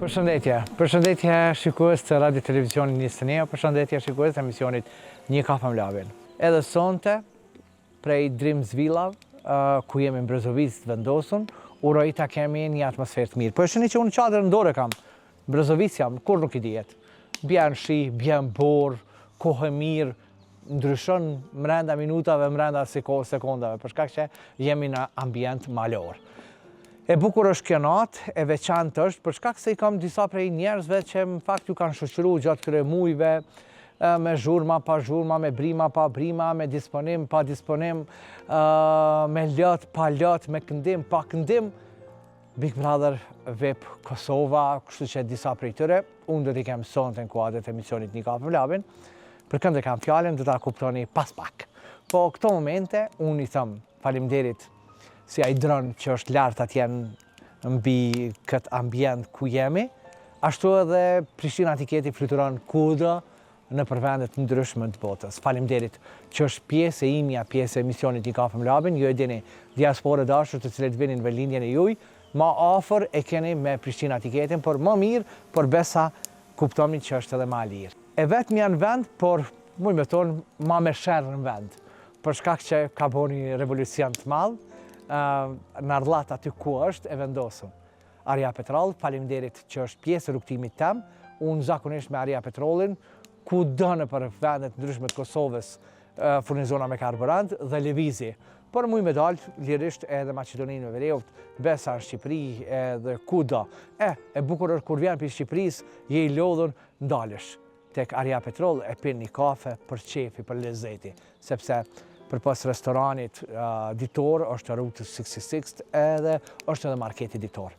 Përshëndetje shikues të radio televizionit 21, përshëndetje shikues të emisionit Një kafe me Labin. Edhe sonte, prej Dreams Villa, ku jemi në Brezovic të vendosur, uroj ta kemi një atmosferë të mirë. Po e shini që unë çadrën në dorë kam. Brezovic jam, kur nuk i dihet. Bjen shi, bjen borë, kohë mirë, ndryshon mrenda minutave, mrenda sekondave, për shkak që jemi në ambient malor. E bukur është kjo natë, e veçantë është, për shkak se i kam disa prej njerëzve që në fakt ju kanë shoqëruar gjatë këtyre muajve, me zhurma pa zhurma, me brima pa brima, me disponim pa disponim, me lot pa lot, me këndim pa këndim. Big Brother VIP Kosova, kështu që disa prej tyre, unë do t'i kem sonte në kuadrët e emisionit Një kafe me Labin, për kënd e kam fjalën do ta kuptoni pas pak. Po këto momente unë i them faleminderit si ai dron që është lart atje mbi këtë ambient ku jemi, ashtu edhe Prishtina Tiketi fluturon kudo në përvendet ndryshme të botës. Faleminderit që është pjesë e imja, pjesë e emisionit Një kafe me Labin. Ju e dini, diasporë dashur të cilët vinin në linjën e juaj, ma afër e keni me Prishtina Tiketin, por më mirë, por besa kuptonin që është edhe ma lirë. E vetëm janë vend, por muj me tonë ma me shërë në vend, për shkak që ka bo një revolucion të madh, në Arllat aty ku është e vendosëm. Aria Petrol, faleminderit që është pjesë e rrugtimit tem. Unë zakonisht me Aria Petrolin, ku dënë për vendet ndryshme të Kosovës, furnizona me karburant dhe lëvizi. Por muj me dalë lirisht edhe Maqedoninë me Veriut, besa në Shqipëri edhe kudo. E bukur është kur vjen për Shqipërisë, je i lodhur ndalësh. Tek Aria Petrol e pin një kafe për qefi, për lezeti, sepse përpas restoranit Ditor është Route 66 edhe është edhe marketi Ditor.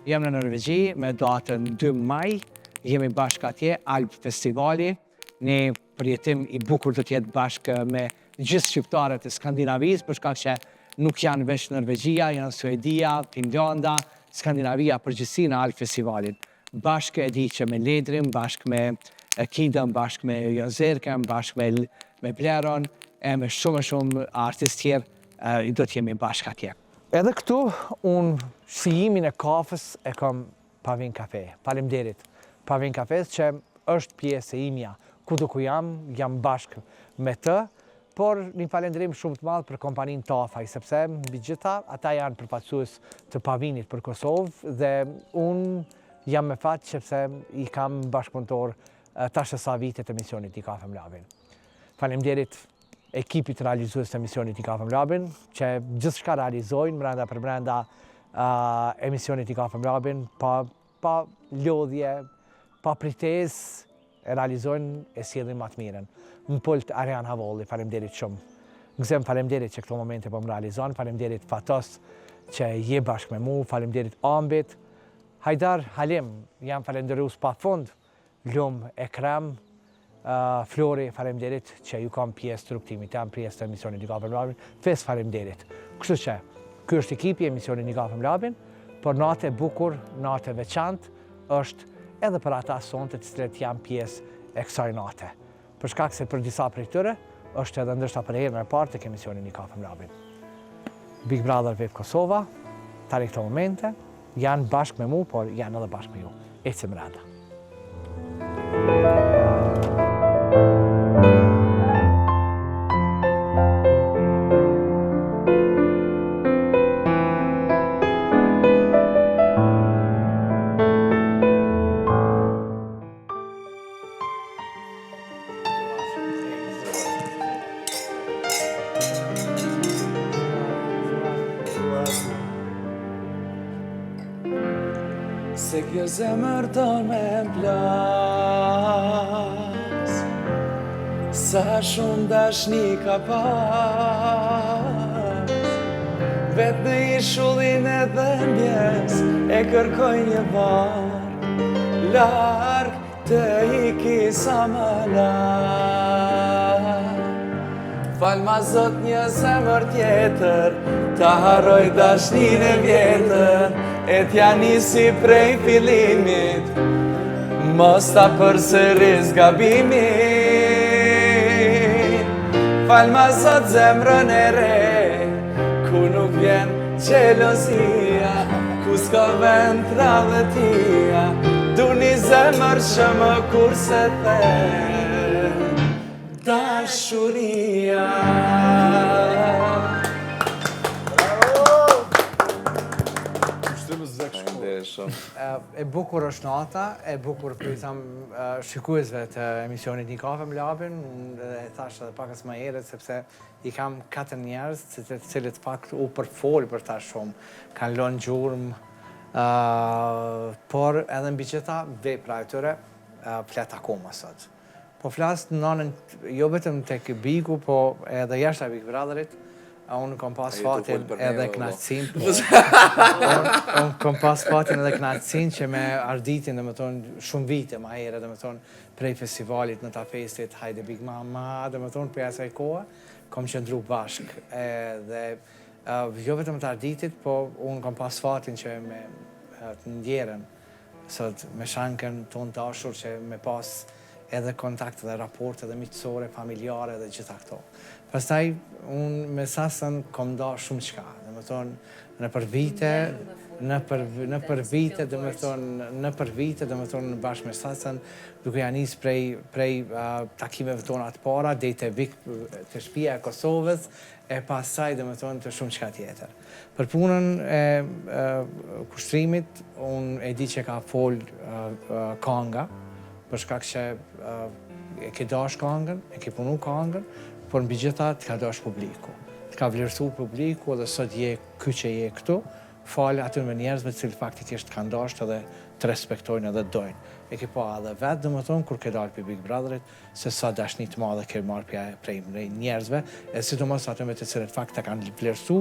Jam në Norvegji me datën 2 maj, jemi bashkë atje, Alp Festivali, një përjetim i bukur të tjetë bashkë me gjithë shqiptarët e Skandinavisë, për shkak që nuk janë veç Norvegjia, janë Suedia, Finlanda, Skandinavia përgjithësi në Alp Festivalin. Bashkë e di që me Ledrim, bashkë me Kidën, bashkë me Jozerken, bashkë me Bleron, e me shumë artistë tjerë i do t'jemi bashkë atje. Edhe këtu, unë shijimin e kafës e kam Pavin Kafe. Faleminderit Pavin Kafes që është pjesë e imja. Kudo ku jam bashkë me të, por një falenderim shumë të madh për kompaninë Tafaj, sepse mbi gjitha ata janë përfaqësues të Pavinit për Kosovë dhe unë jam me fat sepse i kam bashkëpunëtor tash sa vite të emisionit Një kafe me Labin. Faleminderit ekipit realizues të emisionit Një kafe me Labin, që gjithçka realizojnë brenda për brenda emisionit Një kafe me Labin, pa lodhje, pa pretesë, e realizojnë e sjellin më të mirën. Më pult Arian Havolli, faleminderit shumë. Gëzem faleminderit që këto momente po më realizon, faleminderit Fatos që je bashkë me mu, faleminderit Ambit, Hajdar Halim, jam falenderues pafund, Lum Ekrem, Flori, faleminderit që ju kam pjesë të rrugtimit, jam pjesë të emisionit Një kafe me Labin, fes faleminderit. Kështu që, ky është ekipi i emisionit Një kafe me Labin, por natë e bukur, natë e veçantë është edhe për ata sonte të cilët janë pjesë e kësaj nate. Për shkak se për disa prej tyre është edhe ndërsa për herën e parë tek emisioni Një kafe me Labin. Big Brother VIP Kosova, tani këto momente janë bashkë me mu, por janë edhe bashkë me ju. Ecim brenda. Se kjo zemër ton me m'plas, sa shumë dashni ka pas, vetë në ishullin e dhëmbjes e kërkoj një varë, larg të iki sa më larg. Fal ma Zot një zemër tjetër, ta harroj dashnin e vjetër, e t'ja nisi prej fillimit, mos ta përsëris gabimin. Fal ma Zot zemrën e re, ku nuk vjen gjelozia, ku s'ka vend trave tia, du një zemër që më kurse the dashuria. E bukur është nata, e bukur për i thamë shikuesve të emisionit Një kafe me labin, e thash edhe pakës më herët, sepse i kam 4 njerëz të cilët fakt u përfolë për ta shumë, kanë lënë gjurmë, por edhe mbi gjitha vepra e tyre flet akoma sot. Po flas nënën jo vetëm tek Bigu, po edhe jashtë Big Brotherit. Unë kom pas fatin edhe knatësin, unë kom pas fatin edhe knatësin që me arditin, dhe me thonë, shumë vite ma herë, dhe me thonë, prej festivalit në ta festit, hajde Big Mama, dhe me thonë, prej asaj koha, kom qëndru bashk. Dhe jo vetëm të arditit, po unë kom pas fatin që me të ndjerën, sot me shankën tonë dashur që me pas edhe kontakt dhe raport edhe miqësore, familjare dhe gjitha këto. Pastaj, unë me Sasën kom da shumë qka, dhe me thonë, në për vite, dhe me thonë, bashkë me Sasën, duke ja nisë prej takimeve tona të para, dhe të vik të shtëpia e Kosovës, e pasaj, dhe me thonë, të shumë qka tjetër. Për punën e kushtrimit, unë e di që ka fol kanga, për shkak që e ke dash kangën, e ke punu kangën, por mbi gjitha të ka dash publiku. Të ka vlerësu publiku dhe sot je ky që je këtu, falë atyre njerëzve të cilë faktikisht kanë dasht edhe të respektojnë edhe të dojnë. E ke pa edhe vetë, dhe më thonë, kur ke dalë për Big Brotherit, se sa dashni të madhe ke marrë prej njerëzve, e sidomos atyre të cilët fakt të kanë vlerësu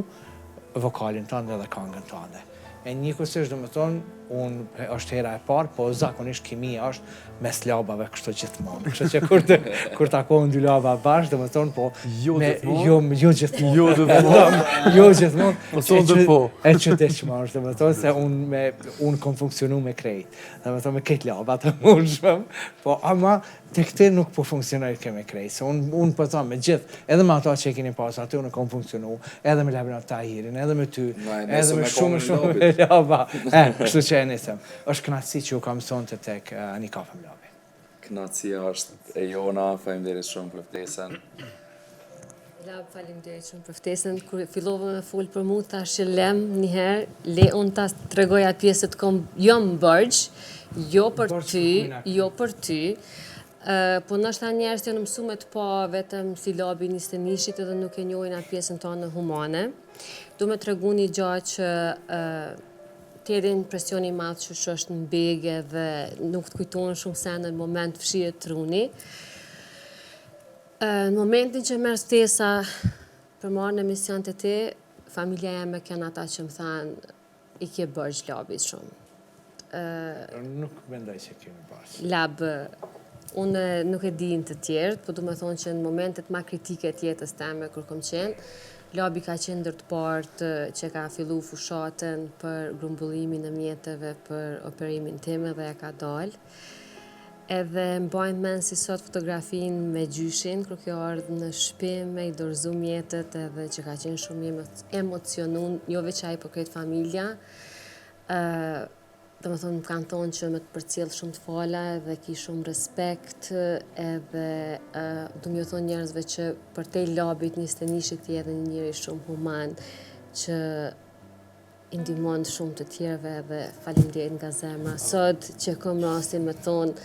vokalin tënde dhe kangën tënde. E njëkohësisht, dhe më thonë, unë është hera e parë, po zakonisht kimia është mes labave kështu gjithmonë. Kështu që kur takohen dy laba bashkë, dhe më thonë, po... Jo gjithmonë. Jo gjithmonë. O thonë dhe po. E që deqma është, dhe më thonë, se unë kom funksionu me krejt. Dhe më thonë, me këtë laba të mundshëm. Po, ama, të këte nuk po funksionoj me krejt. Se unë po thonë, me gjithë, edhe me ato që e keni pasur, aty unë kom funksionu, edhe me Labinat Tahirin, edhe me ty, edhe me shumë laba. Kështu që e nisëm. Është knatësi që u kam sonte tek Një kafe me labi. Knatësia është e jona, faleminderit shumë për ftesën. Lab, faleminderit shumë për ftesën. Kur fillova me fol për mua, tash lem një herë, le unë ta tregoj atë pjesë të kom jo më bërgj, jo për ty, po nështë njerëz janë mësuar të pa vetëm si labi një nishit edhe nuk e njohin atë pjesën tonë humane. Du me tregu një gjatë që tjerin presioni madh që është në bege dhe nuk të kujtohen shumë sene në moment fshirë të runi. Në momentin që merë stesa për marrë në emision të ti, familja jeme kënë ata që më thanë i kje bërgj labit shumë. Nuk mendoj që kemi bërgj. Lab, unë nuk e di në të tjertë, po du me thonë që në momentet ma kritike të jetës teme kur kom qenë, labi ka qenë ndër të partë që ka fillu fushatën për grumbullimin e mjetëve për operimin time dhe ja ka dalë. Edhe mbajnë men si sot fotografin me gjyshin, kur kjo ardhë në shtëpi me i dorëzu mjetët edhe që ka qenë shumë emocionun, jo veçaj për këtë familja. Dhe më thonë, më kanë thonë që me të përcjellë shumë të fala edhe ki shumë respekt edhe du m'ju thonë njerëzve që për te labit 21 ti edhe një njëri shumë human që i ndihmon shumë të tjerëve edhe faleminderit nga zemra. Sot që kom rastin me thonë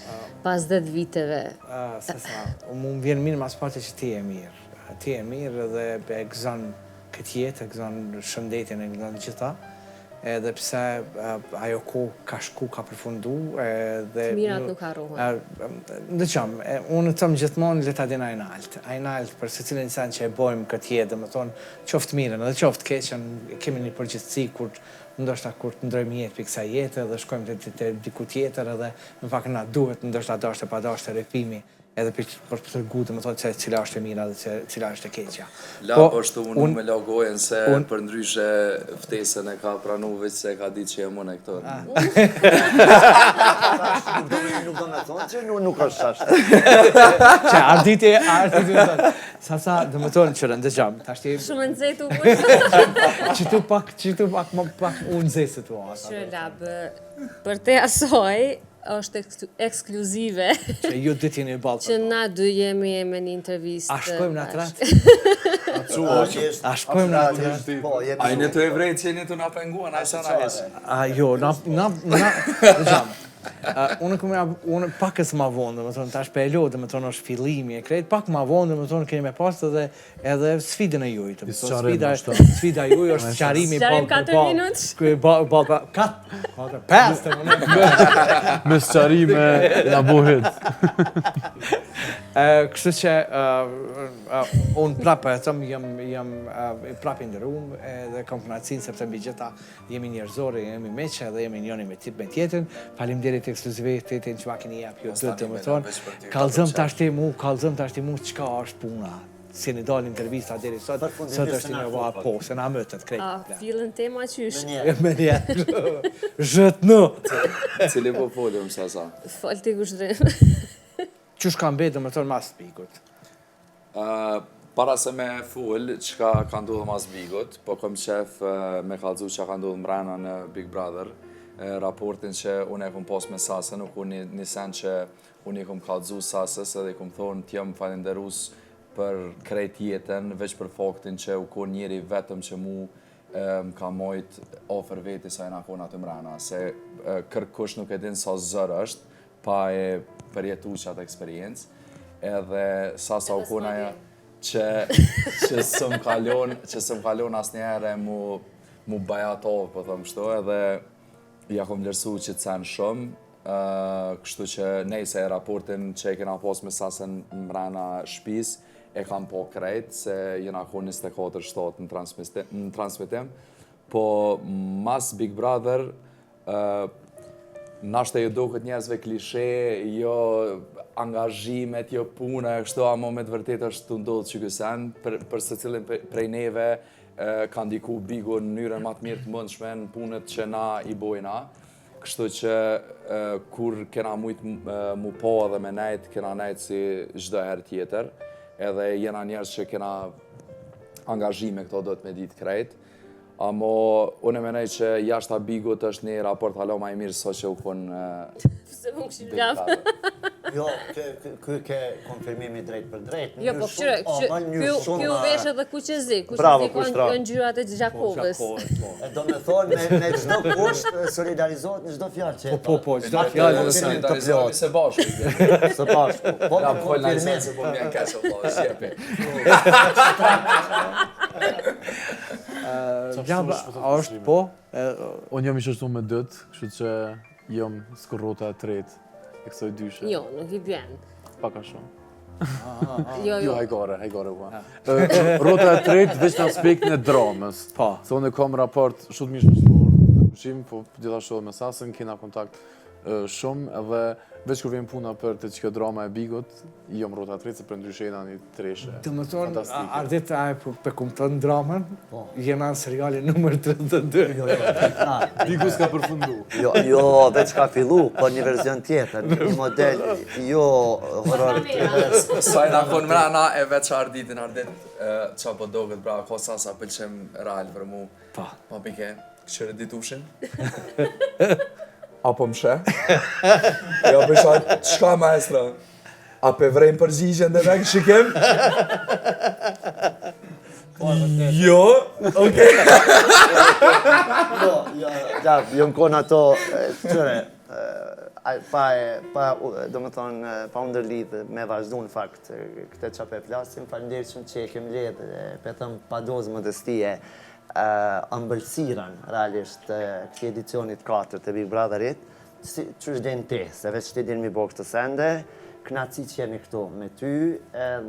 pas 10 viteve. Më vjen mirë mas pati që ti e mirë. Ti e mirë edhe e gëzon këtë jetë, e gëzon shëndetin, e gëzon gjitha. Edhe pse ajo ku ka shku, ka përfundu. Të mirat nuk harrohen. Dhe qamë, unë të thëmë gjithmonë le ta din ajnalt për se cilin sen që e bojmë këtë jetë, dhe më thonë qoftë mirën edhe qoftë keqen, kemi një përgjithësi kur ndoshta kur të ndrojmë jetë për kësa jetë dhe shkojmë të diku tjetër edhe në fakt na duhet ndoshta dashte pa dashte rrefimi edhe për të regu dhe më thonë se cila është e mira dhe cila është e keqja. La është unë me logojen se për ndryshe ftesën e ka pranu veç se ka ditë që e mune këto. Nuk do me thonë që nuk është ashtë. Që arditi më thonë, sa dhe më thonë që rëndëgjam, tashti... Shumë nëzet u bërë. Që tu pak unë zesë të asa. Që labë, për te asoj, është ekskluzive. Që ju dy t'jeni balë. Që na dy jemi me një intervistë. A shkojmë në atratë? A shkojmë në atratë? A i në të evrejt që jeni të nga penguan, a i sa nga jesë? A jo, unë pakës ma vonë, dhe më thonë, tash për e lo, dhe më thonë, është fillimi e krejt, pak ma vonë, dhe më thonë, keni me pasë edhe sfidën e juj, dhe më thonë, sfida juj është qarimi Qarim 4 minutë? 5 të më Me sëqarime nga buhet. Kështu që unë prapë, jam prapë ndërum dhe kam kënaqësinë sepse mbi gjitha jemi njerëzore, jemi meqe dhe jemi njëri me tjetrin. Faleminderit ekskluzivitetin që ma keni jap ju dy, domethënë. Kallëzëm tashti mu çka është puna. Si në dalë intervista deri sot është në va po, se na mëtet krejt. A fillën tema qysh? Me njerë. Zhëtnu. Cili po folim sa? Fol ti kushtrim. Qysh ka mbetë, domethënë mas pikut? Para se me full qka ka ndodhë mas Bigut, po kom qef me kallëzu që ka ndodhë mrena në Big Brother, raportin që unë e kom pas me Sasën, nuk unë një sen që unë i kom kallëzu Sasës edhe i kom thonë t'jem falenderus për krejt jetën, veç për faktin që u kon njeri vetëm që mu m'ka mojt ofër veti sa e na kona të mrena, se kërkush nuk e din sa zër është, pa e përjetu qatë eksperiencë, edhe Sasa u konaja që së më kalon asë njëherë mu bajatovë, po thëmë kështu, edhe ja kom lërsu që të sen shumë, kështu që nejse e raportin që e kena pos me Sasën mrena shpis, e kam po krejt, se jena ko 24/7 në transmitim, po mas Big Brother, nashtë e ju do këtë njerëzve klishe, jo angazhimet, jo puna, kështu amo me të vërtet është të ndodhë që kësen, për se cilin prej neve ka ndiku Bigu në mënyrën ma të mirë të mundshme në punët që na i bojna. Kështu që kur kena mujtë mu po edhe me nejt, kena nejt si çdo herë tjetër, edhe jena njerëz që kena angazhime këto do të me ditë krejt. Amo, unë e menej që jashta Bigut është një raport halo ma i mirë so që u konë... Se më këshim lafë. Jo, ke konfirmimi drejt për drejt. Jo, po këshire, kjo vesh edhe kuqezi. Bravo, Kuqezi ka në ngjyrat e Gjakovës. E do me thonë, me çdo kusht solidarizohet në çdo fjalë që... Po, çdo fjalë Edhe solidarizohemi se bashku. Së bashku. Po, Ja, po në lajsen se po mjen keqë, po, shjepi. A është po? Unë jam i qështu me dëtë, kështu që jam skorrota e tretë e kësoj dyshe. Jo, nuk i bjen. Paka shumë. Jo, Jo, hajgore, ua. Rrota e tretë veç në aspektin e dramës. Po. Se unë kom raport shumë mirë shoqëror në pushim, po gjithashtu edhe me Sasën, kena kontakt shumë, edhe veç kur vjen puna për të që drama e Bigut, jam rrota e tretë, se për ndryshe jena një treshe. Të më thonë, Ardit a e për kumëton dramën, jena në serialin nëmër 32. Bigu s'ka përfundu. Jo, veç ka fillu, po një verzion tjetër, një model, jo horror. Sa i na konë mrena e veç Arditin, qa po do këtë bra, ko Sasa pëlqem real për mu. Pa pike, këshire ditushin. Apo mshe? Jo, përshaj, qka maestra? A pe vrejmë përgjigjen dhe me shikim? Jo, okej. Jo më konë ato, qëre, do më thonë, pa ndërlidhë me vazhdu në fakt, këte qa pe flasim, falenderit shumë që e kem ledhë, petëm pa dozë modestie, ëmbëlsiran, realisht, këti edicionit 4 të Big Brotherit, që është den ti, se veç ti din mi bo këtë sende, knaci që jeni këtu me ty,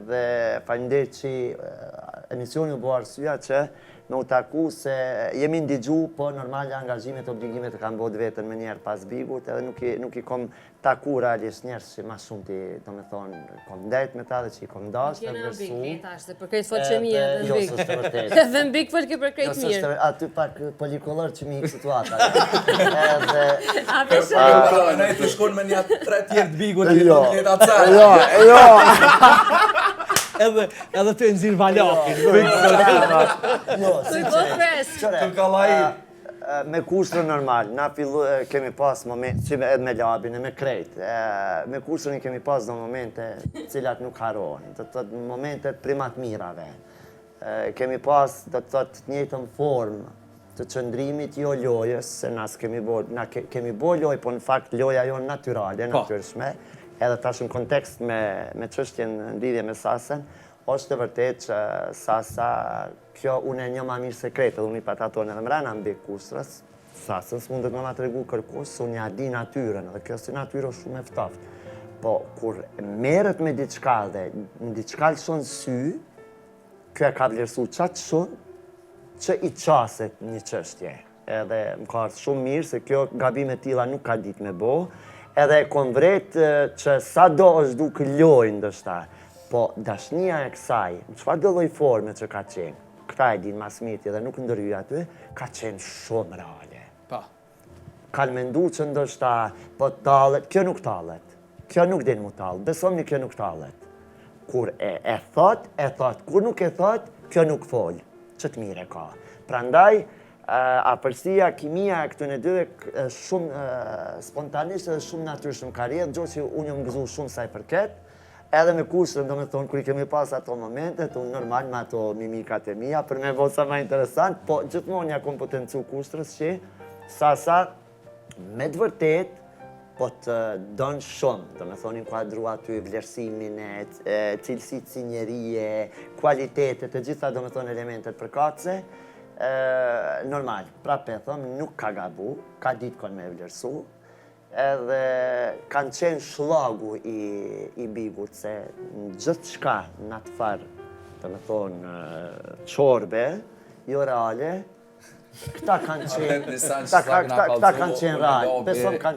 dhe falenderit që emisioni u bo arsyeja që me u taku se jemi ndigju, po normal angazhimet, obligimet e kam bod vetën me njerë pas bigut, edhe nuk i kom taku realisht njerës që ma shumë ti, do me thonë, kom ndajt me ta dhe që i kom dash, Kena vlerësu. mbik, e tash, dhe për krejt folë që mirë, dhe Jo, mbik. s'është vërtet. Dhe mbik folë ke për krejt mirë. Aty pak polikolor që mi situata. Edhe... A përshë? Ne të shkon me një 3 tjerë të bigut i Jo. të jetë atësaj. Edhe të nxirë valakin. Jo, Kuj po pres? Të kallai. Me kushtrën normal, na kemi pas moment, që edhe me labin e me krejt, me kushtrën kemi pas do momente cilat nuk harohen, do të thotë momente primat mirave. Kemi pas, do të thotë, njëjtën formë të qëndrimit jo lojës, se na kemi bo lojë, po në fakt loja jo natyrale, natyrshme, edhe tash në kontekst me çështjen në lidhje me Sasen, është të vërtet që Sasa, kjo unë e një ma mirë sekret, edhe unë i patatonë edhe mrena mbi kushtrës, Sasën s'mundet me ma të regu kërkush, unë ja di natyren, edhe kjo si natyre është shumë eftoft. Po, kur merret me diçka dhe në diçka lëshon sy, kjo e ka vlerësu qatë shumë, që i qaset një çështje. Edhe më ka ardhur shumë mirë se kjo gabime tilla nuk ka ditë me bo, edhe e kom vret që sa do është duke lojë ndoshta, po dashnia e kësaj, në çfarë do lloj forme që ka qenë, këta e din mas miti dhe nuk ndërhyj aty, ka qenë shumë reale. Pa. Kanë mendu që ndoshta, po tallet, kjo nuk tallet, kjo nuk din mu tallet, besomni kjo nuk tallet. Kur e thot, kur nuk e thot, kjo nuk fol, që të mire ka. Prandaj, apërsia, kimia e këtune dy shumë spontanisht edhe shumë natyrshëm ka rrjedh, gjo që unë jam gëzu shumë saj përket, edhe me kushtën, do me thonë, kër i kemi pas ato momentet, unë normal me ato mimikat e mija, për me vosa ma interesant, po gjithmonë ja kom potencu kushtrës që Sasa, me të vërtet, po të donë shumë, do me thonë inkuadru aty vlerësimin e cilësit si njerije, kualitetet, e gjitha do me thonë elementet përkatëse, normal, prape thëmë, nuk ka gabu, ka ditë konë me vlerësu, edhe kanë qenë shllagu i bigut, se në gjithë shka në atë farë, do me thonë, qorbe, jo reale, këta kanë qenë rajë, besom kanë qenë rajë.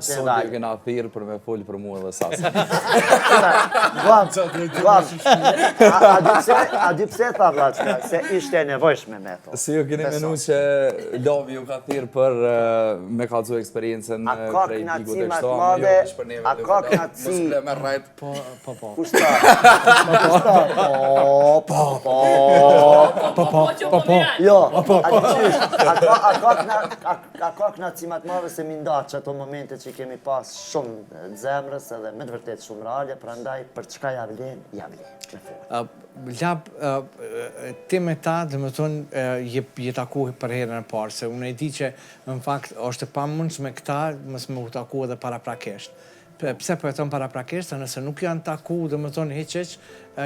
Sot e këna thirë për me folë për mua dhe Sasa. A dy pse tha vlaçka, se ishte nevojshme me to. Si ju keni menu që Lovi ju ka thirë për me kalëzu eksperiencen prej bigut e kështu, jo është për neve dhe vëda, mos ble me rajt. Po. Kushta? Po. Jo, a ka knacimat madhe se mi nda që ato momente që kemi pas shumë zemrës edhe me të vërtet shumë reale, prandaj për çka ja vlen. Lab, ti me ta, dhe me thonë, je taku për herën e parë, se unë e di që, në fakt, është e pamundshme këta, mos me u taku edhe paraprakisht. Pse po e thonë paraprakisht, nëse nuk janë taku, dhe me thonë heqeq,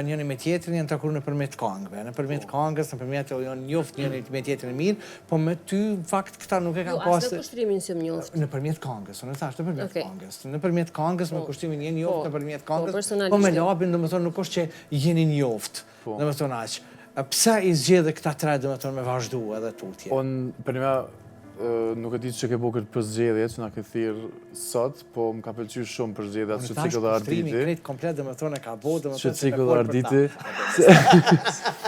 njëni me tjetrin janë taku nëpërmjet këngëve, nëpërmjet këngës, nëpërmjet janë njoft njëri me tjetrin mirë, po me ty, në fakt, këta nuk e kanë pas... Jo, as në kushtrimin se më njoft. Nëpërmjet këngës, unë thash nëpërmjet këngës. Nëpërmjet këngës, me kushtimin jeni njoft nëpërmjet këngës, po me labin, do me thonë, nuk është që jeni njoft, do me thonë aq. Pse i zgjedhe këta tre, do me thonë, me vazhdu edhe tutje? Unë, për një nuk e di që ke bo këtë përzgjedhje që na ke thirë sot, po më ka pëlqyer shumë përzgjedhja që cikëll dhe arditi. Krejt komplet dhe me thonë e ka bo, dhe me Që thonë cikëll dhe arditi.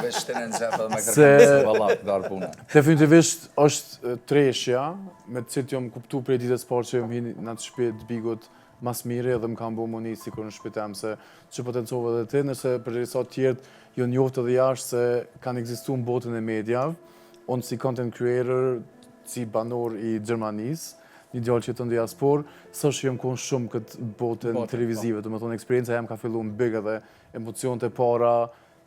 Veç të në nëzhepë dhe me kërkëm se valap, darë puna. Definitivisht është treshja, me të cilët jom kuptu prej ditës parë që jom hinë në të shpit bigut mas mire dhe më kam bo moni si kur në shpitem se që potencove dhe ti, nëse për risa tjertë jo njoftë edhe jashtë se kanë egzistu në botën e mediave, unë si content creator, si banor i Gjermanisë, një djallë që jetë në diaspor, së është jam konë shumë këtë botën televizive, të më thonë eksperienca jam ka fillu në big edhe emocionet e para,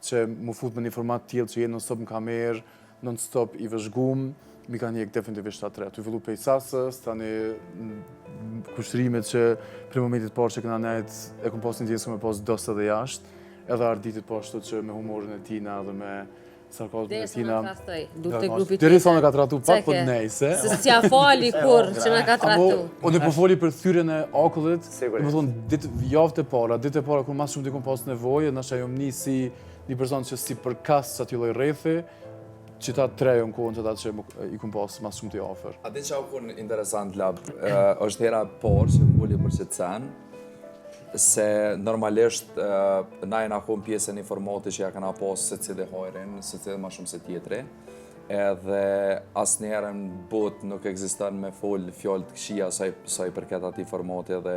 që mu fut me një format tjilë që jenë non-stop në kamerë, non-stop i vëzhgum, mi ka njek definitivisht të tre. Tu fillu prej Sasës, tani kushtrimet që prej momentit parë që këna nejt e kom pas një tjesë me pas dosë edhe jashtë, edhe arditit pashtu që me humorin e tina dhe me sarkazmin e tina. Deri sa në ka tratu pak, po nejse. Se s'ja fali kur që në ka tratu. Unë po foli për thyrjen e akullit, më thonë javët e para, ditë e para kur mas shumë t'i kom pas nevojë, nashta jom nisi një person që si përkas sa t'ju lloj rrethi, që ta trejo në kohën që ta që i kun pas mas shumë t'i ofër. A din që u kun interesant lab, është hera por që kulli për që të sen, se normalisht na jena kun pjesën i formati që ja kena pas se cili hajrin, se cili ma shumë se tjetri, edhe asë njerën bot nuk ekziston me full fjallë të këshia sa i përket ati formati dhe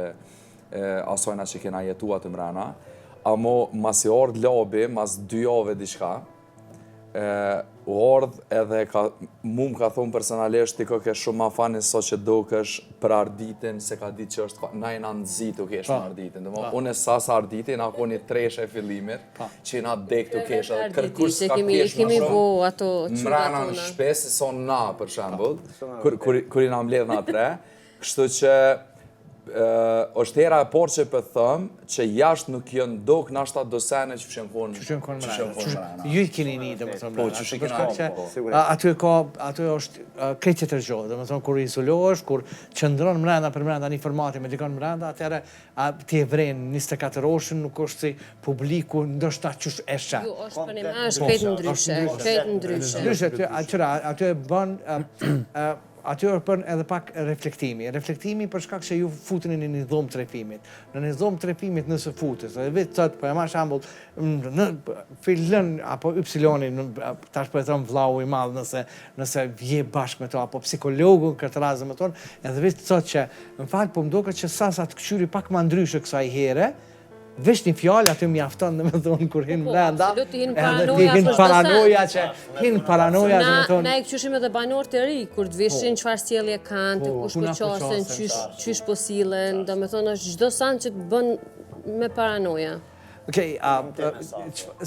asajna që kena jetua të mrena. Amo mas i ardh labi, mas 2 jave diçka, u ardh edhe mu më ka thonë personalisht ti ke shumë ma fani sa që do kësh për arditin se ka ditë që është na jena nëzitu kesh në arditin. Unë e sas arditin, ako një treshe e fillimit që jena dek të kesh edhe kërkush s'ka kesh ma shumë mrena në shpes se son na për shembull, kur i na mbledh na 3, kështu që është hera e por që për thëmë që jashtë nuk jënë dok nashta dosene që fshen konë mrena. Ju i keni një, dhe më thëmë, Po, që shi kena aty është krejtë të gjohë, dhe më thëmë, kur izolohesh, kur qëndron mrena për mrena një formati me dikon mrena, atëherë ti e vrenë 24 orëshën, nuk është si publiku, ndoshta qësh e shë. Jo, është për një me është krejtë ndryshe. Ndryshe, aty e bën, aty është bën edhe pak reflektimi. Reflektimi për shkak se ju futeni në një dhomë trefimit. Në një dhomë trefimit nëse futet, edhe vetë thotë, për marr shembull, fillon apo Y-in, tash po e them vllau i madh nëse vje bashkë me to apo psikologu këtë rast më thon, edhe vetë thotë që në fakt po më duket që sasat këshyri pak më ndryshe kësaj here. Vesh një fjallë aty mjafton dhe me thonë kur hinë mrenda, edhe ti hinë paranoja që hinë paranoja dhe me thonë. Na e këqyshim edhe banor të ri, kur të vishin qëfar sjellje kanë, të kush po qasen, qysh po sillen, do me thonë është gjdo sanë që të bën me paranoja. Okej,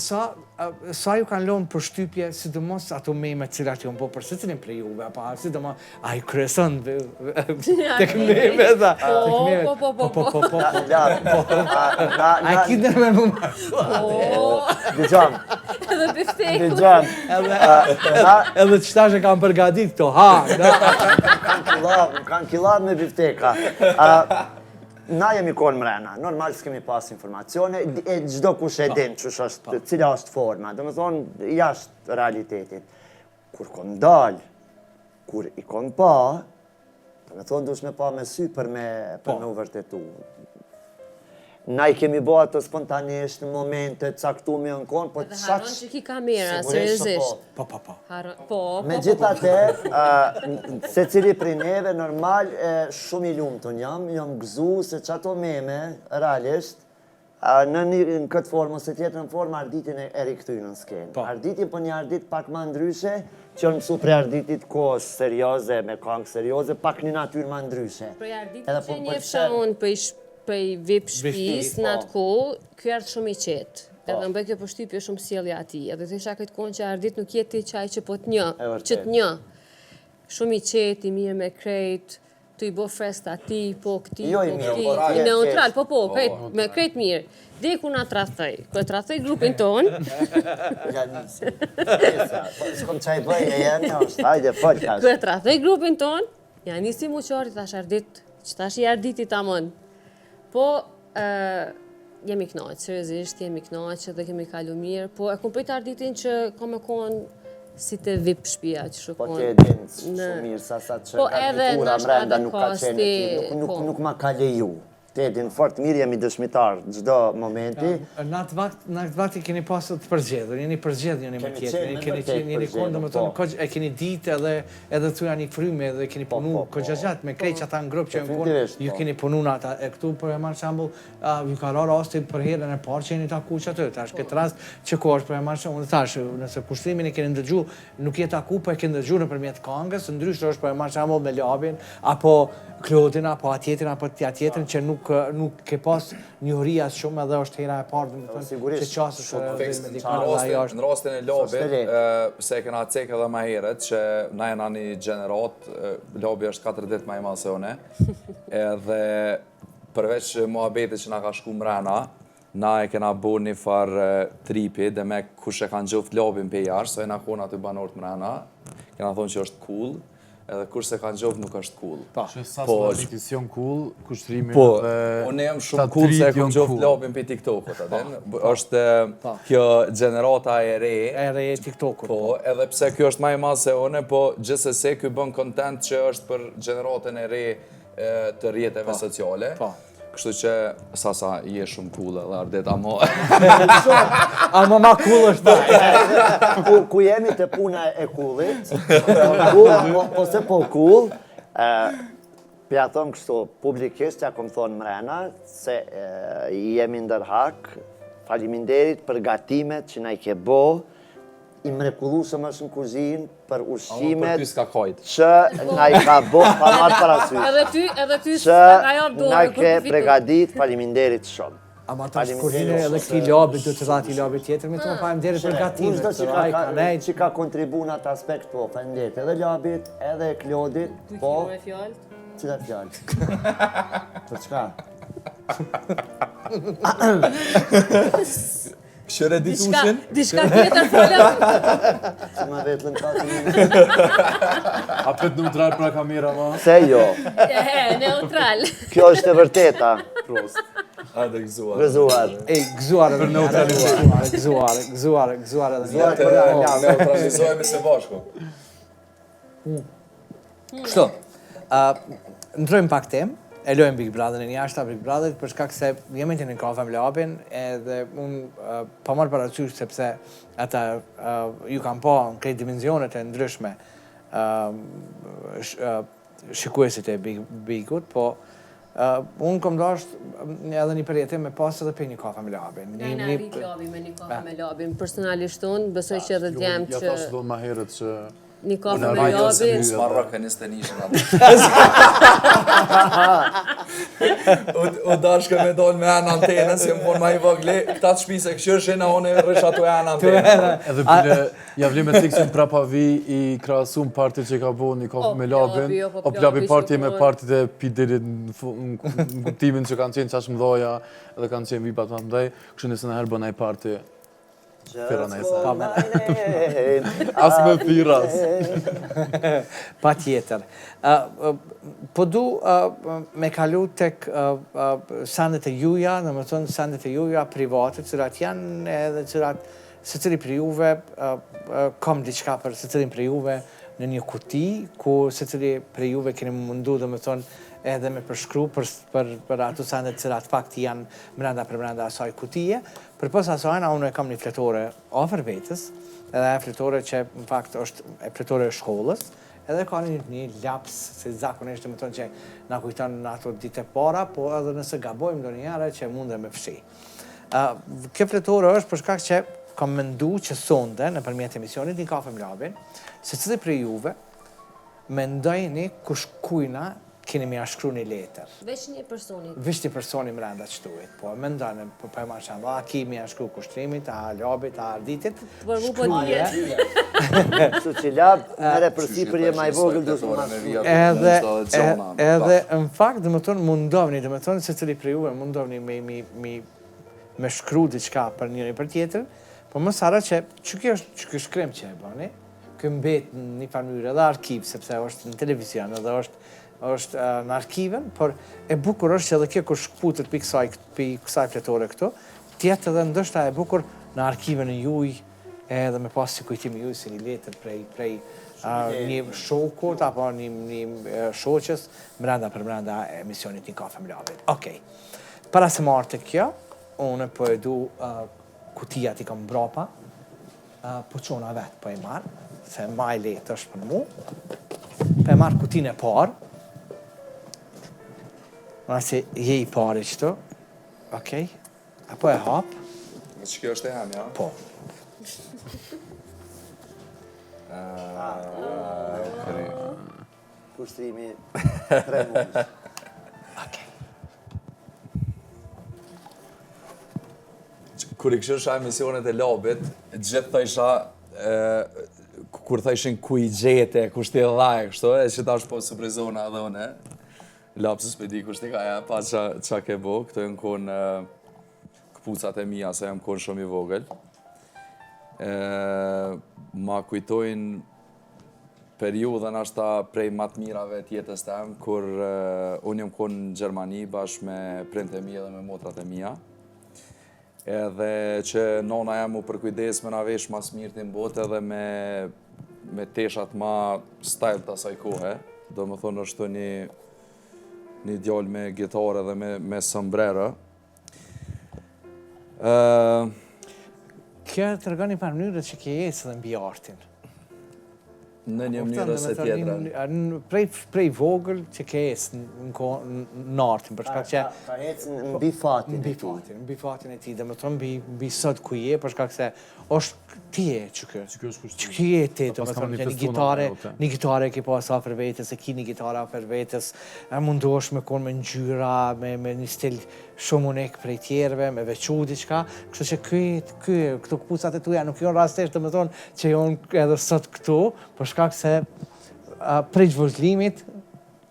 sa ju kanë lënë për shtypje, sidomos ato meme cilat ju po për secilin prej juve, apo sidomos ai kryeson tek meme tha. Po. Ai kinder me mua. Dëgjom. Edhe bifteku. Dëgjom. Edhe çfarë që kanë përgatitur këto, ha. Kanë killat me bifteka. Na jemi konë mrena, normal s'kemi pas informacione, e gjdo kush e din që është, cila është forma, dhe më thonë, jashtë realitetit. Kur kon dal, kur i kon pa, dhe më thonë, dush me pa me sy për me u vërtetu. Na i kemi bo ato spontanisht në momente caktume në konë, po Dhe haron që ki kamera, seriozisht. Po. Me gjithate, se cili prej neve, normal, shumë i lumë të jam gëzu se që ato meme, realisht, në këtë formë, ose tjetër në formë, arditin e rikëtyjnë në skenë. Arditin për një ardit pak ma ndryshe, që në mësu prej arditit kohës serioze, me kongë serioze, pak një natyrë ma ndryshe. Prej arditit që njefësha unë për vip shpis në atë kohë, kjo ardhë shumë i qetë. Edhe më bëj kjo përshtypje shumë sjellja ati. Edhe të isha këtë kohën që ardit nuk jeti qaj që po të një, që të një. Shumë i qetë, i mirë me krejt, të i bo frest ati, po këti, i neutral, po, me krejt mirë. Dhe ku na trathej, ku e trathej grupin tonë. Ja nisi. S'kom qaj bëj e jenë, është, hajde, podcast. Ku e trathej grupin tonë, ja nisi muqari, tash ardit, që tash i arditi ta mënë. Po, jemi knaqë, seriozisht jemi knaqë dhe kemi kalu mirë, po e kom pëjtë arditin që kom e konë si të vip shpia që shukon. Po t'e din shumë mirë sa që garnitura mrenda nuk ka qenë ti, nuk ma ka leju. T'e din fort mirë jemi dëshmitar gjdo momenti. Në atë vakt i keni pasur të përgjedhur, jeni përgjedhur njëri me tjetrin, jeni konë, domethënë e keni ditë edhe tu janë i fryme edhe keni punu kohë gjatë me krejt që ata në grupë që janë konë, ju keni punu në ata. E këtu për e marrë shembull, ju ka ra rasti për herën e parë që jeni taku që aty, tash këtë rast që ko është për e marrë shembull, thash, nëse pushtimin e keni ndëgju, nuk je taku, po e keni ndëgju nëpërmjet këngës, ndryshe është për e marrë shembull me Labin, apo Klodin, apo atjetrin, apo atjetrin që nuk ke pas njohëria shumë edhe është hera e parë, që qasës me dikon dhe ajo është. Në rastin e Labit, se e kena cek edhe ma heret, që na jena një gjenerat, Labi është 4 ditë ma i madh se une, edhe përveç muhabetit që na ka shku mrena, na e kena bo një farë tripi, dhe me kush e kanë gjoft Labin pe jashtë, so e na kona të banort mrena, kena thonë që është cool, edhe kur se kanë gjovë nuk është cool. Që sa Po, celebrities janë cool, kushtrimi Po, dhe... unë jam shumë cool se e kom gjovë labin për TikTokut, është kjo gjenerata e re. E re e TikTokut. Po, edhe pse kjo është ma i madh se une, po gjithsesi kjo bën content që është për gjeneratën e re të rrjeteve sociale. Kështu që Sasa je shumë cool edhe Ardet, amo... Amo ma cool është Ku jemi të puna e coolit, ose po cool, pja thonë kështu, publikisht ja kom thonë mrena, se jemi ndërhak, faleminderit për gatimet që na i ke bo, i mrekullueshëm është në kuzhinë për ushqimet që na i ka bo pa marrë parasysh. Edhe ty që na ke pregadit, faleminderit shumë. Ama ta shkurrinë edhe këti labit, do të dhati labit tjetër, me të më faleminderit për gatimet. Kushdo që ka kontribu në atë aspekt, po, faleminderit edhe labit, edhe Klodit, po... Cilat fjallë? Për çka? Këshëre ditushin? Dishka tjetër folëm. Që ma vetë lën 4 minutë. A pët neutral pra kamera, ma? Se jo. Neutral. Kjo është e vërteta. Prost. Adë gëzuar. Gëzuar. Ej, gëzuar edhe gëzuar edhe Neutralizojme se bashku. Kështu, ndrojmë pak temë, e lojmë Big Brother-in jashta Big Brother-it, për shkak se jemi të në kafe me labin, edhe unë pa marrë parasysh sepse ata ju kam pa në krejt dimenzionet e ndryshme shikuesit e Bigut, po unë kom dasht edhe një përjetim me pas edhe për një kafe me labin. Në rrit labi me një kafe me labin. Personalisht unë, besoj që edhe djemë që... Ja thashtë do ma herët që... Një kafe me labin... Smarrok e niste nishën atë. U dashke me dollë me anë antenën, si më ponë ma i vogli, këta të shpise këshërshin, a unë e rrësha të e anë antenën. Edhe bile, javlim me ciksin prapa vi i krasum partit që ka bo një kafe me labin, o plabi parti me partit e piderit në kuptimin që kanë qenë qash mdoja, edhe kanë qenë vipat më mdoj, kështu nëse në herë bëna i parti. Fira As me firas. Pa tjetër. Po du me kalu tek sandet e juja, në më thonë sandet e juja private, cilat janë edhe cilat se cili për juve kom diçka për se cilin për juve në një kuti, ku se cili për juve keni mundu dhe më thonë edhe me përshkru për ato sandet cilat fakti janë mrenda për mrenda asaj kutije. Për pos asajna, unë e kam një fletore ofër vetës, edhe e fletore që në fakt është e fletore e shkollës, edhe ka një laps, se zakonisht më tonë që na kujton në ato dite para, po edhe nëse gabojmë do njëre që mund dhe me fshi. Kjo fletore është për shkak që kam mendu që sonde, në përmjet emisionit, një kafe më labin, se cili për juve, mendojni kush kujna keni mi ashkru një letër. Veç një personi. Veç një personi mrenda qëtuit, po me ndonë, për e marë shamba, a ki mi ashkru kushtrimit, a labit, a arditit. Për mu po djetë. Kështu që lab, mere për si për je ma i vogël du shumë ashtu. Edhe, në fakt, dhe më tonë mundovni, dhe më tonë se cili për juve mundovni me shkru diqka për njëri për tjetër, po më sara që kjo shkrem që e bani, kjo mbet një farmyrë edhe arkiv, sepse është në televizion, edhe është në arkiven, por e bukur është që edhe kjo kur shkputet për kësaj fletore këto, tjetë edhe ndështë e bukur në arkiven e juj, edhe me pas si kujtimi juj si një letër prej një shokut, apo një shoqës, mrenda për mrenda emisionit një kafe më labit. Okej, para se marrë të kjo, unë po e du kutijat i kam brapa, po qona vetë po e marrë, se ma i letë është për mu, po e marrë kutin e parë, nëse je i pari qëto, okej, apo e hapë. Në që kjo është e hem, ja? Po. Kushtrimi 3 mundës. Okej. Kur i këshësha emisionet e labit, gjithë thajsha, kur thajshin ku i gjete, ku shti e dhaj, kështu, e që ta është po surprizona edhe une, lapsës për di kushti ka ja, pa qa ke bo, këto e në konë këpucat e mija, se jam konë shumë i vogël. Ma kujtojnë periudhën ashta prej më të mirave të jetës tem, kur unë jam konë në Gjermani bashkë me prindët e mi dhe me motrat e mia. Edhe që nona jam u përkujdes me na vesh mas mirë të botë edhe me teshat ma style të asaj kohe. Do më thonë është një djallë me gitarë dhe me sombrero. Kjo të rëgoni për mënyrët që ke jesë dhe mbi artin. Në një mënyrë ose tjetrën. Prej vogël që ke jesë në artin, për shkak që... Ka ecë mbi fatin e ti. Mbi fatin e ti, dhe më thonë mbi sot ku je, për shkak se është ti e që kë. Që kë je ti, dhe më thonë që një gitare ke pas afer vetës, e ki një gitare afer vetës, e mundosh me konë me ngjyra, me një stil shumë unik prej tjerëve, me veçu diçka, kështu që këto këpucat e tuja nuk janë rastisht, dhe më thonë që janë edhe sot këtu, për shkak se prej vëzhlimit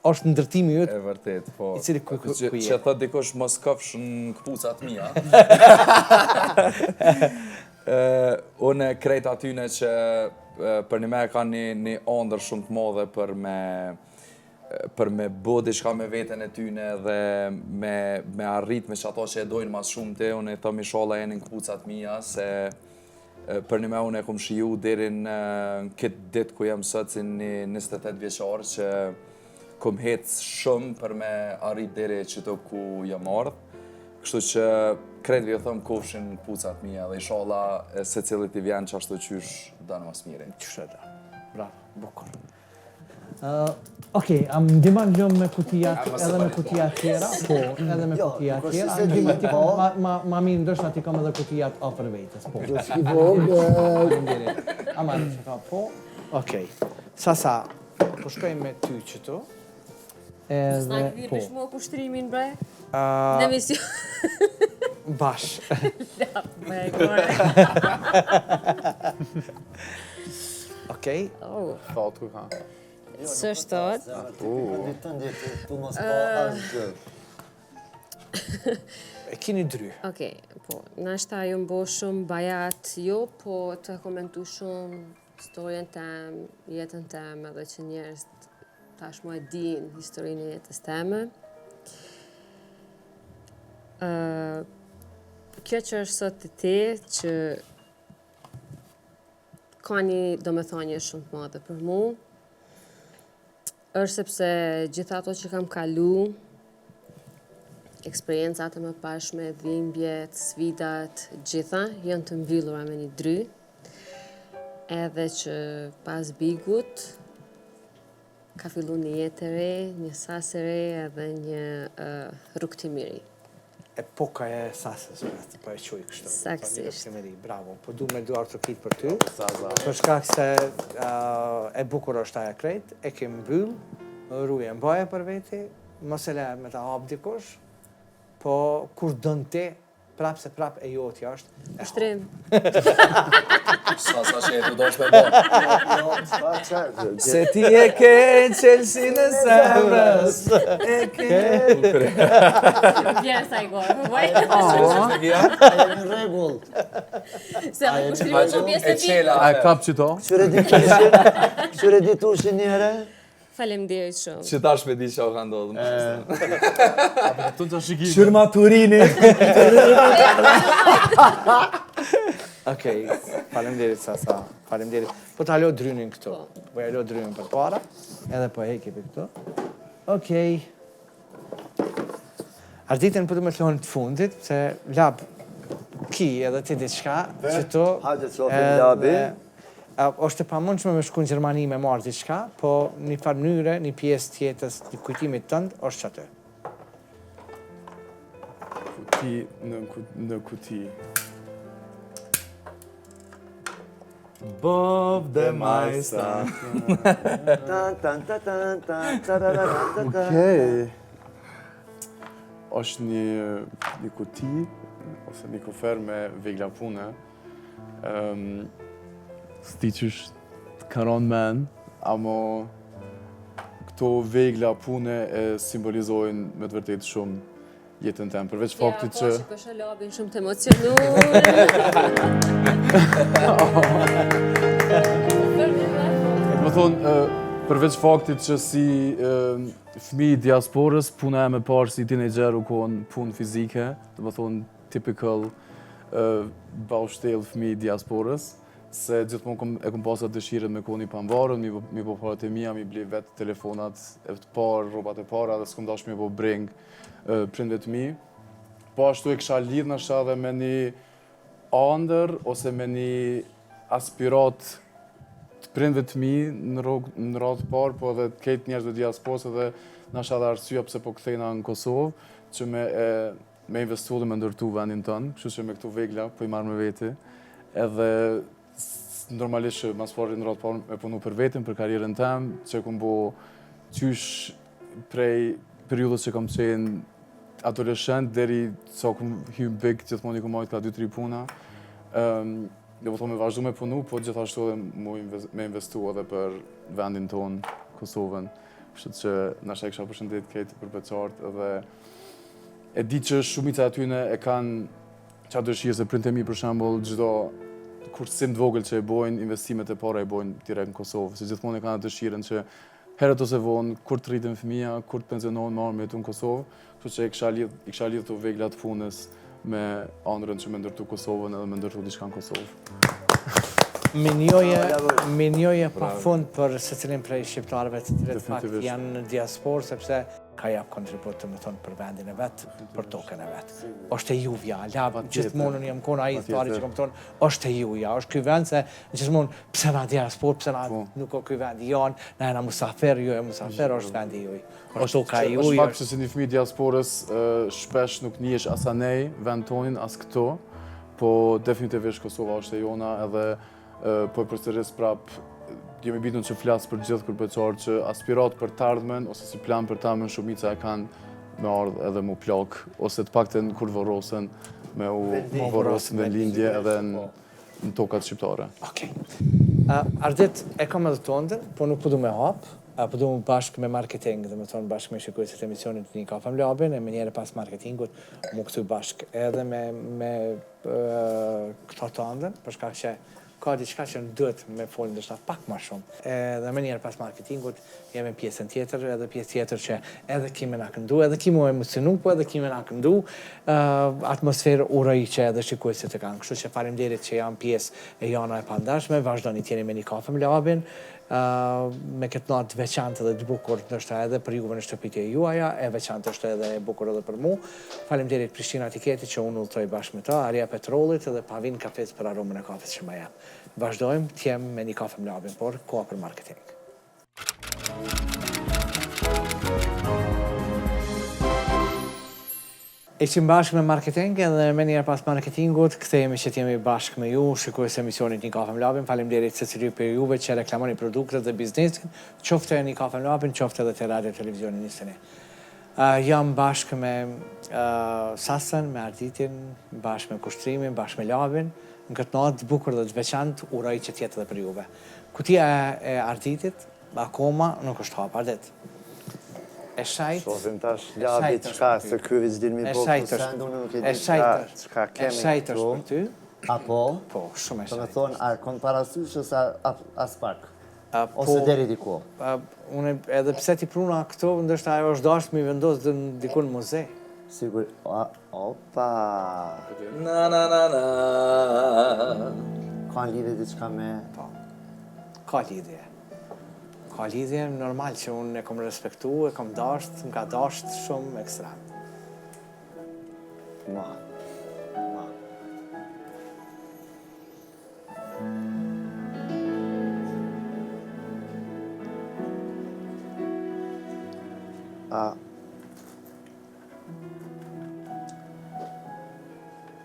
është ndërtimi jëtë. E vërtet, po. I cili ku je. Që thot dikush mos kafsh në këpucat mia. Unë krejt atyne që për një me ka një ondër shumë të madhe për me bo diçka me veten e tyne dhe me arrit me që ato që e dojnë mas shumë të, unë e thom i shala e në këpucat mia, se për një me unë e kom shiju deri në këtë ditë ku jam sot si një 28 vjeqarë që kom hecë shumë për me arrit deri qëto ku jam ardhë. Kështu që krejtëve jo thëmë kofshin këpucat mia dhe inshallah se cilit i vjen që ashtu qysh danë mas mire. Qështë e da. Bravo, bukur. Okej, a më ndiman lëmë me kutijat edhe me kutijat tjera? Po, edhe me kutijat tjera. A ndiman ti ma mirë ndoshta ti kam edhe kutijat afer vetës, po. Si vogël. Ama që ka po. Okej. Sa, po shkojmë me ty qëtu. S'na Edhe, këvirë po. me shmo kushtrimin, bre? Në emision. Bash. Bre, gore. Okej. Thot ku ka. Së shtot. Tu mos ka asgjë. E kini dry. Okej, po, nashta ju mbo shumë bajat jo, po të komentu shumë historien tem, jetën tem, edhe që njerës tashmo e din historinë e jetës teme. Kjo që është sot të ti, që ka një domethënie shumë të madhe për mu, është sepse gjitha ato që kam kalu, eksperiencat e më pashme, dhimbjet, sfidat, gjitha, janë të mbyllura me një dry, edhe që pas bigut, ka fillu një jetë e re, një sas e re, edhe një rrugtimiri. Epoka e sasës, po e quj kështu. Saksisht. Bravo, po du me duar të kitë për ty. Për shkak se e bukur është aja krejt, e ke mbyll, rruje mbaje për veti, mos e le me ta hap dikush, po kur dën ti, prap se prap e jotja është. Ushtrim. Sa që e të dosh me bo. Se ti e ke qelsi në zemrës, e ke... Vjerë sa i gorë, më bëj. Aja në regull. Se më kushtrimin që pjesë të ti. A e kap qëto? Qyre ditushin njëre? Faleminderit shumë. Që tash me di që o ka ndodhë. Tu të shikimi. Qyrë maturini. Okej, faleminderit Sasa, faleminderit. Po të halo drynin këtu, po e halo drynin për para, edhe po e heki për këtu. Okej. Arditën po të me thonë të fundit, se lab ki edhe ti diçka, që tu... Hajde të shofim labi. është e pamundshme me shku në Gjermani me marrë diçka, po një farë mënyre, një pjesë tjetës, një kujtimit tënd, është çatë. Kuti në kuti. Bob dhe majsta. Okej. Është një kuti, ose një kufer me vegla pune. Sti qysh të karon men, amo këto vegla pune e simbolizojnë me të vërtet shumë jetën tem, përveç faktit që... Ja, po që kësha labin shumë të emocionur. më thonë, përveç faktit që si fëmijë i diasporës, puna e me parë si teenager u konë punë fizike, dhe më thonë typical baushtell fëmijë i diasporës, se gjithmonë e kom pasur dëshirën me koni pambarën, mi po parat e mia, mi ble vetë telefonat e të parë, rrobat e para, dhe s'kom dash mi po breng prindët mi. Po ashtu e kisha lidh nështa dhe me një andër ose me një aspirat të prindëve të mi në radhë parë, po edhe të ketë njerëzve diasporës edhe nështa dhe arsyeja pse po kthejna në Kosovë, që me investu dhe me ndërtu vendin tënë, kështu që me këtu vegla po i marrë me veti. Edhe normalisht që mas pari në radhë parë me punu për vetin, për karierën tem, që kom bo qysh prej periudës që kom qenë adoleshent, deri sa kom hym big, gjithmonë i kom majtë ka 2-3 puna. Dhe po thonë me vazhdu me punu, po gjithashtu edhe me investu edhe për vendin tonë, Kosovën. Kështu që nashta e kisha përshëndet këtë për beqartë edhe e di që shumica atyne e kanë qa dëshirë se prindët e mi për shembull çdo kursim të vogël që e bojnë, investimet e para e bojnë direkt në Kosovë, se gjithmonë e kanë dëshirën që herët ose vonë, kur të rritin fëmija, kur të pensionohen marrë me jetu në Kosovë, kështu që i kisha lidh të veglat punës me ëndrrën që me ndërtu Kosovën edhe me ndërtu diçka në Kosovë. Minjoje pa fund për secilin prej shqiptarëve të cilët fakt janë në diasporë, sepse ka jap kontribut të më thonë për vendin e vetë, për tokën e vetë. Është e juvja, gjithmonë unë jam konë ai i pari që kam thonë, është e juja, është ky vend se gjithmonë pse na diasporë, pse na nuk ka ky vend janë, na jena musafir, ju e musafir, është vendi juaj. Është toka juaj. Është fakt që si një fëmijë diasporës shpesh nuk njihesh as anej vend tonin as këto, po definitivisht Kosova është e jona edhe po e përsëris prap jemi bitur që flas për gjithë kërbeqarë që aspirat për të ardhmen ose si plan për të ardhmen shumica e kanë me ardhë edhe mu plak ose të pakten kur vorrosen me u vorrosen në lindje edhe në tokat shqiptare. Okej. Ardit e kam edhe tondën, po nuk po du me hapë. Po du më bashkë me marketing, dhe me thonë bashkë me shikuesit e emisionit Një Kafe Mlabin, e me njere pas marketingut, mu këtu bashkë edhe me këto tondën, për shkak që ka diçka që duhet me folë ndërsa pak më shumë. Dhe me njerë pas marketingut, jemi pjesën tjetër, edhe pjesë tjetër që edhe kime na këndu, edhe kime u emocionu, po edhe kime na këndu, atmosferë uroj që edhe shikuesit e kanë. Kështu që faleminderit që janë pjesë e jana e pandashme, vazhdoni tjeni me Një Kafe Mlabin, me këtë natë veçantë dhe të bukur nështë edhe për juve në shtëpitje juaja, e veçantë është edhe e bukur edhe për mu. Faleminderit Prishtina Tiketi që unë udhëtoj bashkë me ta, Aria Petrollit edhe Pavin Kafes për aromën e kafes që më jep. Vazhdojmë të jem me Një Kafe Mlabin, por koha për marketing. Ishim bashkë me marketing edhe me njerë pas marketingut, kthehemi që t'jemi bashkë me ju, shikues emisionit Një Kafe Mlabin, faleminderit secili për juve që reklamoni produktet dhe biznesin, qofte Një Kafe Mlabin, qofte edhe te radio televizioni Nisëni. Jam bashkë me Sasën, me Arditin, bashkë me Kushtrimin, bashkë me Labin, në këtë natë të bukur dhe të veçantë, uroj që t'jetë edhe për juve. Kutia e Arditit, akoma nuk është hap, Ardit. E shajt. Shofim tash Labi çka se ky vizdim mi po sendu nuk e di çka kemi. E shajt është për ty. Apo? Po, shumë e shajt. Do të thonë, a kon parasysh ose as pak? Ose deri diku? Unë edhe pse ti pruna këto, ndoshta ajo është dashur mi vendos diku në muze. Sigur. Opa. Na. Ka lidhje diçka me? Po. Ka lidhje. Ka lidhje normal që unë e kom respektu, e kom dasht, më ka dasht shumë ekstrem. Ma.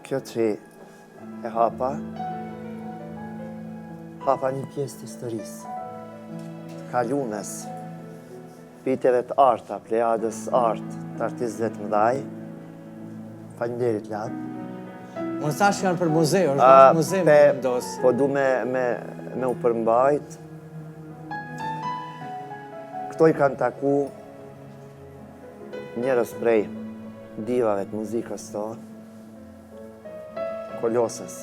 Kjo që e hapa një pjesë të historisë. Kalumes, piteve të arta, plejadës artë të artistëve të mëdhaj. Faleminderit Lab. Unë thash janë për muze, është muze me vendosë. Po du me u përmbajt. Këto i kanë taku njerëz prej divave të muzikës tonë, kolosës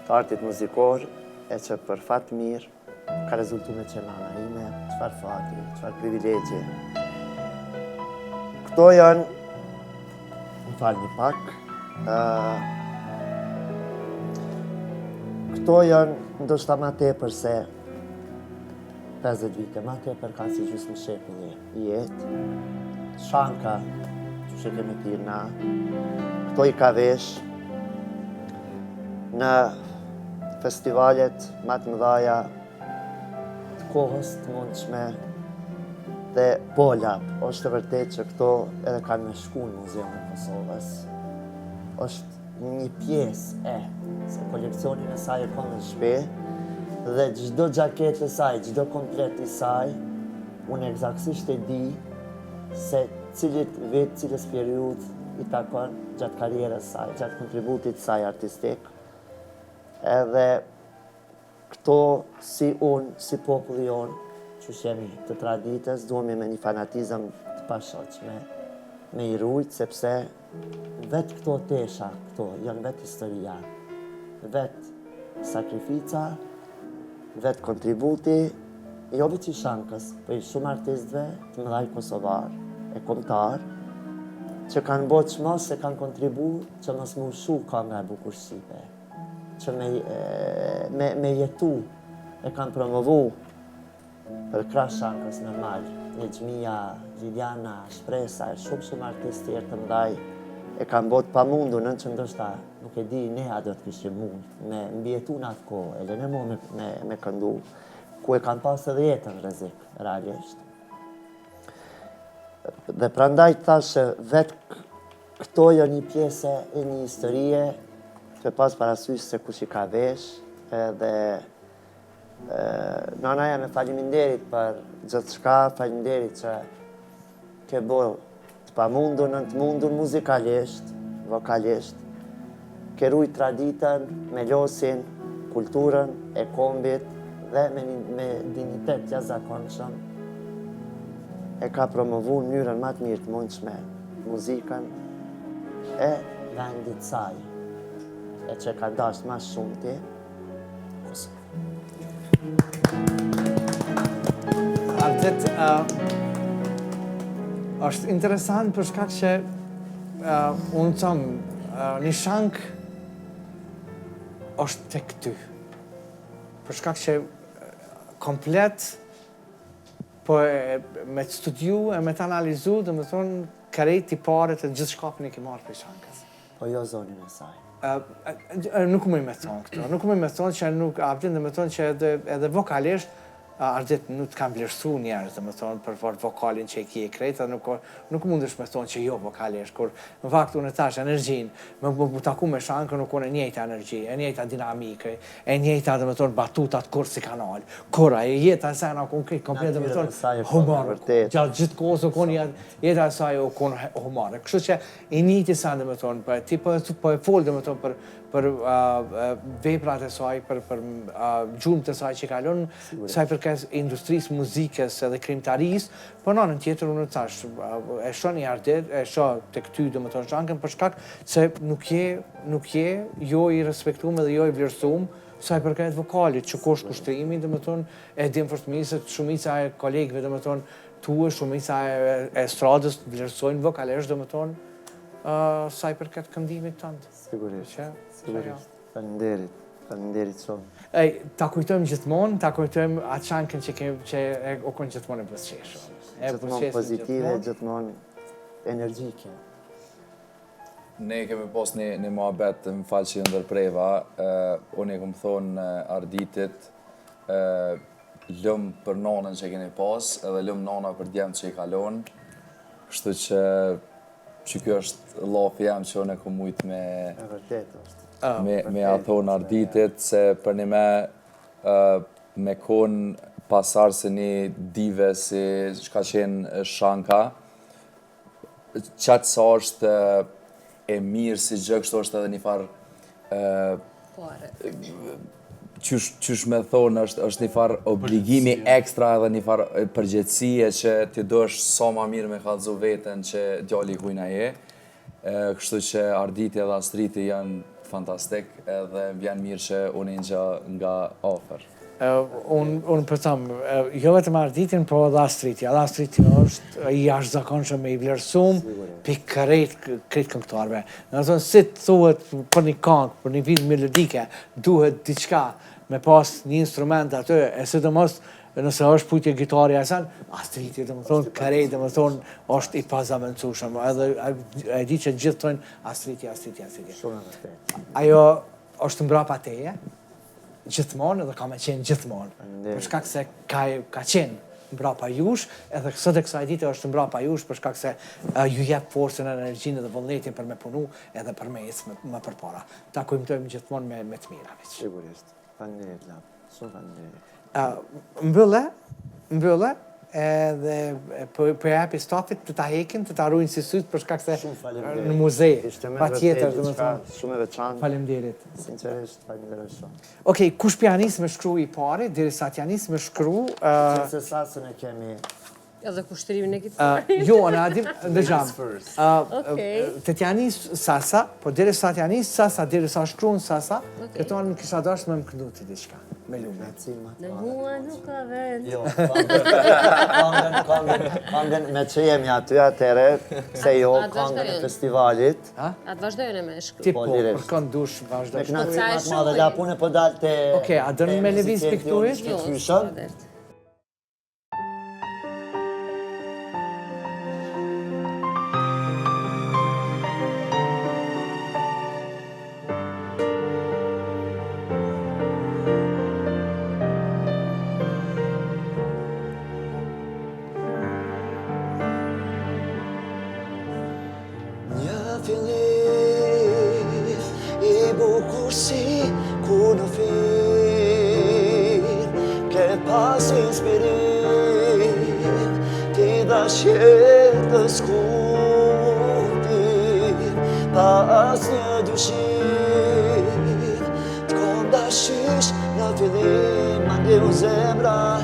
të artit muzikor, e që për fatë mirë, ka rezultu me qenana ime, qëfar fati, qëfar privilegje. Këto janë, më falni pak, këto janë ndoshta ma tepër se 50 vite, ma tepër ka si gjysmë shekulli i jetë. Shanka, që kemi thirë na, këto i ka vesh në festivalet ma të mëdhaja të kohës të mundshme dhe polap. Është e vërtet që këto edhe kanë me shku në Muzeun e Kosovës. Është një pjesë se koleksionin e saj e ka në shtëpi dhe çdo xhaketë e saj, çdo komplet i saj, unë eksaktësisht e di se cilit vit, cilës periudhë i takon gjatë karrierës saj, gjatë kontributit saj artistik. Edhe këto si unë, si populli jonë, që jemi të traditës, duhemi me një fanatizëm të pashoqme, me i rujtë, sepse vetë këto tesha, këto janë vetë historia, vetë sakrifica, vetë kontributi, jo veç i Shankës, për i shumë artistëve të mëdhaj kosovar, e kombëtar, që kanë bo që mos e kanë kontribu që mos më ushu ka nga e bukur Shqipe, që me jetu e kanë promovu për krah Shankës normal, Nexhmia, Liliana, Shpresa, e shumë artistë tjerë të mëdhaj e kanë bo të pamundur, në që ndoshta nuk e di ne a do të kishim mund, me mbjetu në atë kohë, edhe ne mo me këndu, ku e kanë pas edhe jetën rrezik, realisht. Dhe prandaj thashë vetë këto janë një pjesë e një historie të pas parasysh se kush i ka vesh edhe nana jam e faleminderit për gjithë shka, faleminderit që ke bërë të pamundur në të mundur muzikalisht, vokalisht, ke rujt traditën, melosin, kulturën e kombit dhe me dignitet jashtëzakonshëm e ka promovu në mënyrën më të mirë të mundshme muzikën e vendit saj, e që ka dashur më shumë ti, Ardet, është interesant për shkak që unë thëmë, një shankë është tek ty. Për shkak që komplet po me të studiu e me të analizu, dhe me thonë, kërejt tiparet e gjithë shkapin e ke marrë për shankës. po jo zonin e saj. Nuk më i me thonë këto. Nuk më i me thonë që nuk aptin dhe me thonë që edhe vokalisht Ardet nuk të kam vlerësu njerës, dhe me thonë, për vokalin që e ki e krejtë, nuk mundesh me thonë që jo vokalisht, kur në fakt unë e tash energjin, më taku me shankën nuk unë e njejta energji, e njejta dinamike, e njejta dhe me thonë batutat kur si kanal, kura, e jeta e saj në konkret, komplet dhe me thonë humor, gjatë gjithë kohës u konë jeta e saj u konë humor. Kështu që i njëti sa dhe me thonë, ti po e folë dhe me thonë për veprat e saj, për gjumët e saj që kalon, saj përkes industrisë muzikës edhe krimtarisë, për në tjetër unë të tash, e shoh një Ardet, e shoh të këty dhe më thonë shankën, për shkak se nuk je jo i respektum edhe jo i vlerësum, saj përket vokalit, që kosh kushtrimi dhe më thonë, e dim fërstëmisë, shumica e kolegëve dhe më thonë, tuë, shumica e stradës vlerësojnë vokalisht dhe më thonë, saj përket këndimit tëndë. Sigurisht, sigurisht. Faleminderit shumë. Ta kujtojmë gjithmonë, ta kujtojmë atë shankën që o konë gjithmonë e buzëqeshë. Gjithmonë pozitive, gjithmonë energjike. Ne kemi pas një muhabet, më falë që ju ndërpreva, unë e këmë thonë Arditit, lëmë për nonën që keni pas, edhe lëmë nona për djemë që i kalonë, kështu që kjo është lafi jam që unë e këmë mujtë me... E vërtet është. Me athon Arditit, se për një me konë pasar se një dive si që ka qenë Shanka, qatë sa është e mirë si gjë, kështu është edhe një farë qysh me thonë është një farë obligimi ekstra edhe një farë përgjegjësie që ti do është sa ma mirë me kallëzu veten që djali kujna je. Kështu që Arditi edhe Astriti janë fantastik edhe vjen mirë që unë nga ofër. Unë për thëmë, jo vetëm Arditin, po edhe Astriti. Edhe Astriti është i jashtëzakonshëm i vlerësum për krejt këngëtarëve. Në thonë, si të thuhet për një këngë, për një vit melodike, duhet diçka me pas një instrument aty, e sidomos nëse është pujtje gitari e sen, Astriti, dhe më thonë, krejt, dhe më thonë, është i pazavencushëm. Edhe e di që gjithë thonë Astriti. Shumë e vërtet. Ajo është mbrapa teje, gjithmonë edhe ka me qenë gjithmonë. Për shkak se ka qenë mbrapa jush, edhe sot e kësaj dite është mbrapa jush për shkak se ju jep forcën, energjinë dhe vullnetin për me punu edhe për me ecë më përpara. Ta kujtojmë gjithmonë me të mira. Sigurisht. Faleminderit, Lap. Shumë faleminderit. Mbyllë, edhe po japi stafit të ta hekin, të ta ruajnë si syt për shkak se në muze. Patjetër, domethënë. Shumë e veçantë. Faleminderit. Sinqerisht, faleminderit shumë. Okej, kush pianist me shkru i pari, derisa t'janis me shkru... Se sasën e kemi... Edhe kushtrimin e kitarit. Jo, në adim, dëgjam. Okej. Të t'janis sasa, po derisa t'janis sasa, derisa shkruan sasa, këto në kisha dashur me më këndu të diçka, me lume. Në mua nuk ka vend. Jo, këngën me që jemi aty atëre, se jo, këngën e festivalit. Atë vazhdojnë me shkru. Ti po, për kënd dush Me vazhdo. knatëri më të madhe, la pune po dalë të... Okej, a dënë me lëviz pikturisht? Jo, Fyshën. Fillim i bukur si kunofir, ke pas inspirim, ti dash jetës kuptim, pas një dyshim, t'kom dashysh në fillim, mandeu zemra,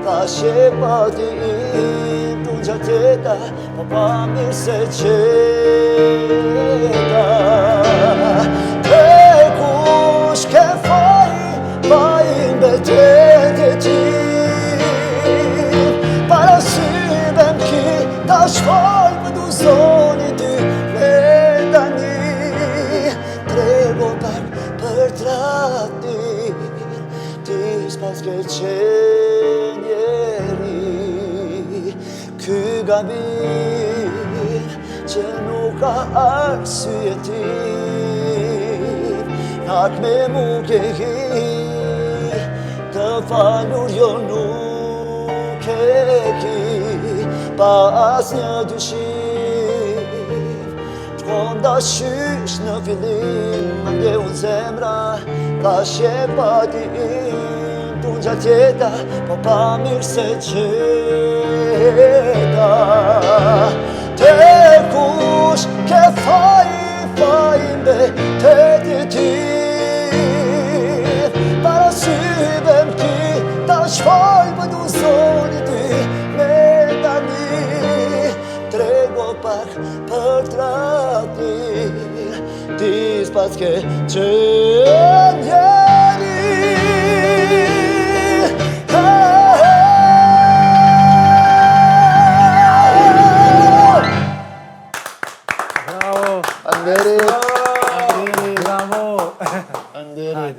tash e pati im, t'unë gjatjeta, po pa mirë se qeta. Te kush ke fajin betet e ti, para syve m'ki, ta shfaj për du zoni ty, tani, trego pak për tradnir, ti s'pas ke qenjeri, ky gabim që nuk ka arsye tim, nak me mu ke hi, të falur jo nuk e ki, pas një dyshim, t'kom dashysh në fillim, mandeu në zemra, tash e pati im, t'unë gjatjeta, po pa mirë se qeta. Te kush ke fajin betet e ti, para syve m'ki, ta shfaj për du zoni ty, me tani, trego pak për tradnir, ti s'pas ke qenjeri.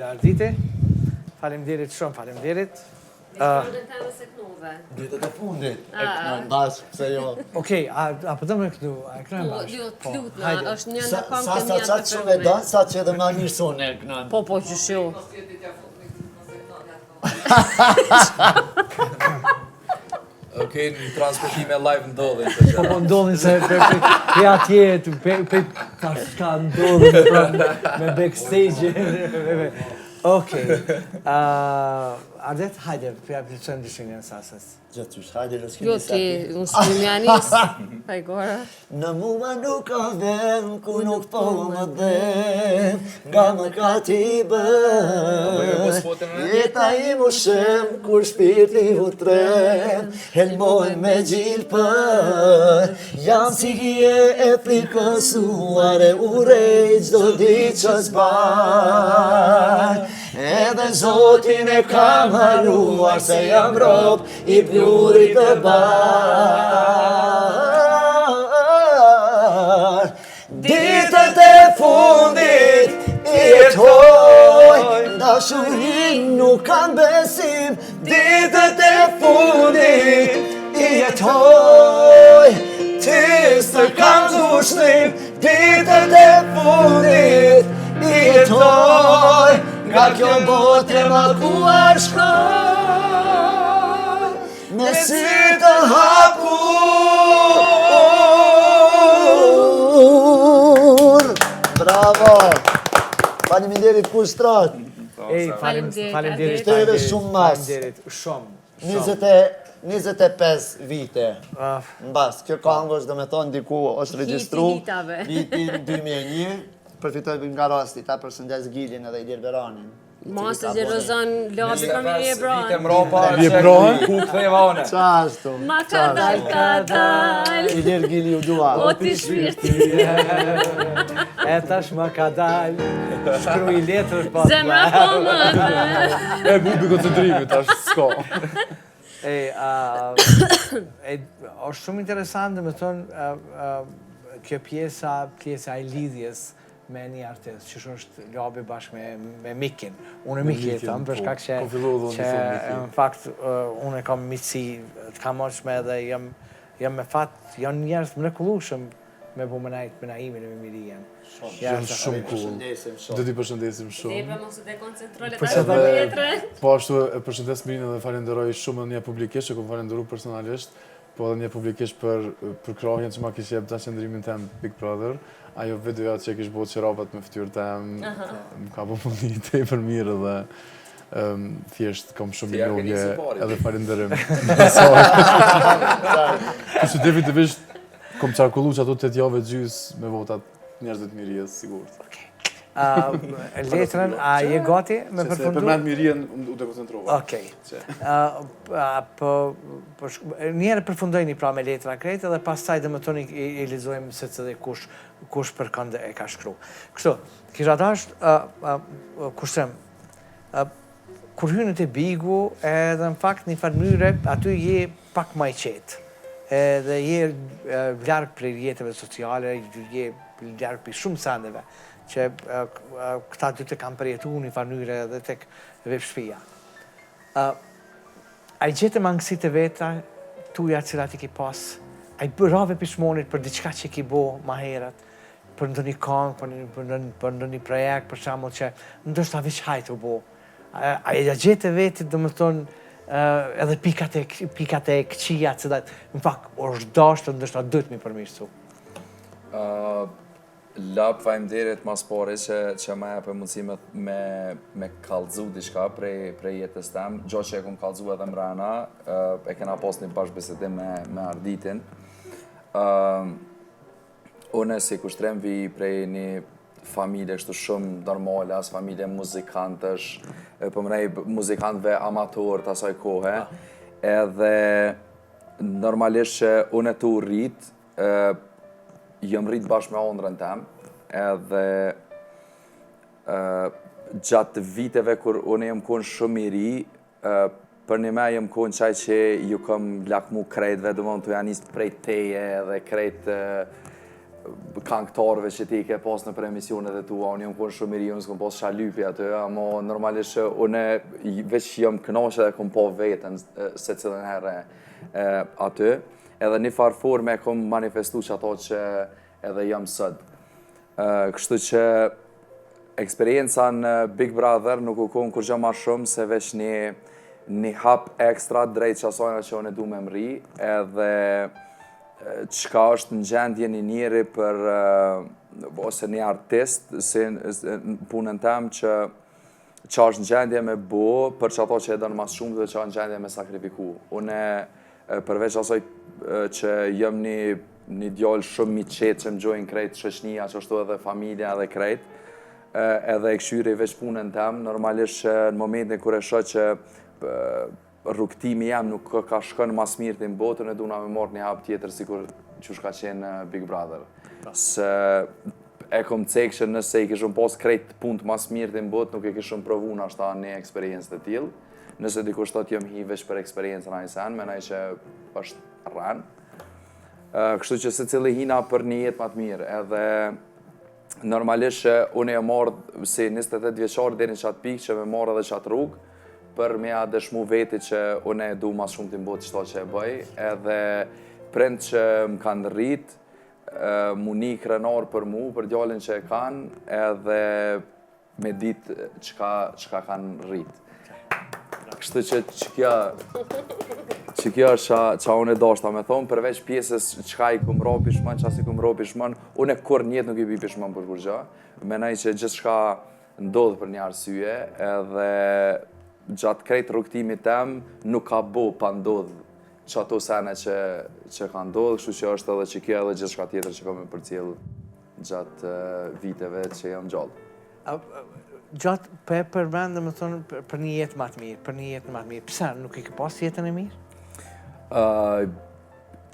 Ardite, falemderit shumë, falemderit. Ditët e fundit, e kënojnë bashkë, pse jo. Okej, a përdo me këtu, a e kënojnë bashkë? Jo, t'lutna, është një nga Sa këngët e sa mia qatë shumë e danë, sa që edhe ma njërë sonë e kënojnë. Po, qysh jo. Okej, në transmetime live ndodhin. Po ndodhin se pe atje, pe ka ndodhin me backstage. Okej. Ardet, hajde, për qënë dyshinja në sasës. Gjëtysh, hajde në s'kemi Jo, ti, unë s'krimjanis, pajgora. Në mua nuk ka vend, ku nuk po më dhem, nga më ka ti bën. Jeta i mu shem, kur shpirti u trem, helmojnë me gjilë për. Jam si hje e prikësuar e urej, gjdo di që zbaj. edhe Zotin e kam haruar se jam rob i plurit të bar. Ditët e fundit i jetoj, dashurin nuk kam besim. Ditët e fundit i jetoj, ti s'të kam dushnim. Ditët e fundit i jetoj, nga kjo botë e mallkuar shkoj, me sy të hapur. Bravo! Faleminderit Kushtrat. Faleminderit. Shteve shumë mas. Faleminderit shumë. 25 vite. Mbas, kjo këngë është do me thonë diku është regjistru vitin 2001. Përfitoj nga rasti, ta përshëndes Gilin edhe Ilir Beranin. Masë gjelozon lasë për mi e bronë. Vite mropa, Je bronë? ku ktheva one. Qashtu. Ma ka dal. Ilir Gili u dua. O ti shpirti. E tash ma ka dal. Shkruaj letër pas. Zemra po më dhe. E bubi koncentrimi tash s'ka. Është shumë interesant dhe me thonë kjo pjesa e lidhjes me një artist, që është labi bashkë me Mikin. Unë e Miki e thëmë, për shkak që në fakt unë e kam miqësi të kamshme dhe jam me fat, janë njerëz mrekullueshëm me bu me najtë me naimin e me mirien. Shumë cool. Do t'i përshëndesim shumë. Zebra mos u dekoncentrole ta vjetrën. Po ashtu e përshëndes Mirin dhe falenderoj shumë një publikisht, që kom falenderu personalisht, po edhe një publikisht për krahjen që ma kish jep ta qëndrimin tem Big Brother. Ajo videoja që e kish bërë qirapat me fytyrë tem, më ka po mundi tepër mirë dhe thjesht kam shumë mirënjohje edhe falenderim. Kështu definitivisht kom qarkullu që ato 8 javë gjys me votat njerëzit mirjes, sigurt. Letrën, a je gati me përfundu? Përmend mirjen u dekoncentrova. Okej. Njerë përfundojni pra me letra krejtë dhe pastaj dhe më toni i lexojmë se të dhe kush për kënd e ka shkru. Kështu, kisha dasht, kushtëm, kur hynë të bigu, edhe në fakt një farë mënyre, aty je pak ma i qetë. Dhe je largë prej rjetëve sociale, je largë për shumë sandeve, që këta dy të kam përjetu një farë dhe tek vepshpia. A i gjetë mangësit e veta, tuja cilat i ki pas, a i bërave pishmonit për diçka që i ki bo ma herët, për ndë një kong, për ndë një projekt, për shamu që ndështë veç hajtë u bo. A i gjetë e vetit, dhe më thonë, edhe pikat e këqia, cilat, në fakt, është dashtë, ndështë dhëtë mi përmirësu. Lap faleminderit mas pari që më jep mundësi me kallëzu diçka prej jetës tem. Gjo që e kom kallëzu edhe mrena, e kena pas një bashkëbisedim me Arditin. Unë si kushtrim vi prej një familje kështu shumë normale, as familje muzikantësh, po mënej muzikantëve amator të asaj kohe. Edhe normalisht që unë e tu rrit, jëm rrit bashkë me ondrën tem, edhe gjatë viteve kur unë jëm konë shumë i ri, për një me jëm konë qaj që ju kom lakmu krejtve, dhe mund të janë njësë prej teje dhe krejt kanktarve që ti ke pas në për emisionet e tua, unë jëm konë shumë i ri, unë s'kom pas shalypi aty, amo normalisht që unë veç jëm knashe dhe kom po vetën se cilën herë aty. Edhe një farë forme e kom manifestu që ato që edhe jam sot. Kështu që eksperienca në Big Brother nuk u konë kur gjë ma shumë se veç një hap ekstra drejt qasojna që unë e du me mri, edhe qka është në gjendje një njeri për, ose një artist, si punën tem që është në gjendje me bo për që ato që e dënë mas shumë dhe që është në gjendje me sakrifiku. Une përveç asoj që jëm një djallë shumë mi qetë që më gjojnë krejt shoqnia, që është edhe familja edhe krejt, edhe e këshyri veç punën tem, normalisht që në momentin kër e shë që rrugtimi jam nuk ka shkën mas mirë të botën, e du na me marrë një hap tjetër si kur që shka qenë Big Brother. Se e kom cek që nëse i kishëm pas krejt punë mas mirë të mbot, nuk i kishëm provu në ashta një eksperiencë të tillë. Nëse dikush thot jam hi veç për eksperiencën a i sen, menaj që është rran. Kështu që secili hina për një jetë më të mirë, edhe normalisht që unë e marrë si 28 vjeçar deri në qatë pikë që me marrë edhe qatë rrugë, për me a dëshmu veti që unë e du mas shumë të mbot qëta që e bëj, edhe prind që më kanë rritë, mu një krenar për mu, për djallin që e kanë, edhe me ditë qka kanë rritë. Kështu që kjo është qa unë e dashta me thonë, përveç pjesës qka i kum ro pishman, qas i kum ro pishman, unë e kur njetë nuk i bi pishman për kur gjë. Menaj që gjithë shka ndodhë për një arsye, edhe gjatë krejt rrugtimit tem nuk ka bo pa ndodhë që ato sene që ka ndodhë, kështu që është edhe që kjo edhe gjithë shka tjetër që kam e përcjell gjatë viteve që jam gjallë. Gjatë përmend dhe më thonë për një jetë më të mirë, pëse nuk i ke pas jetën e mirë?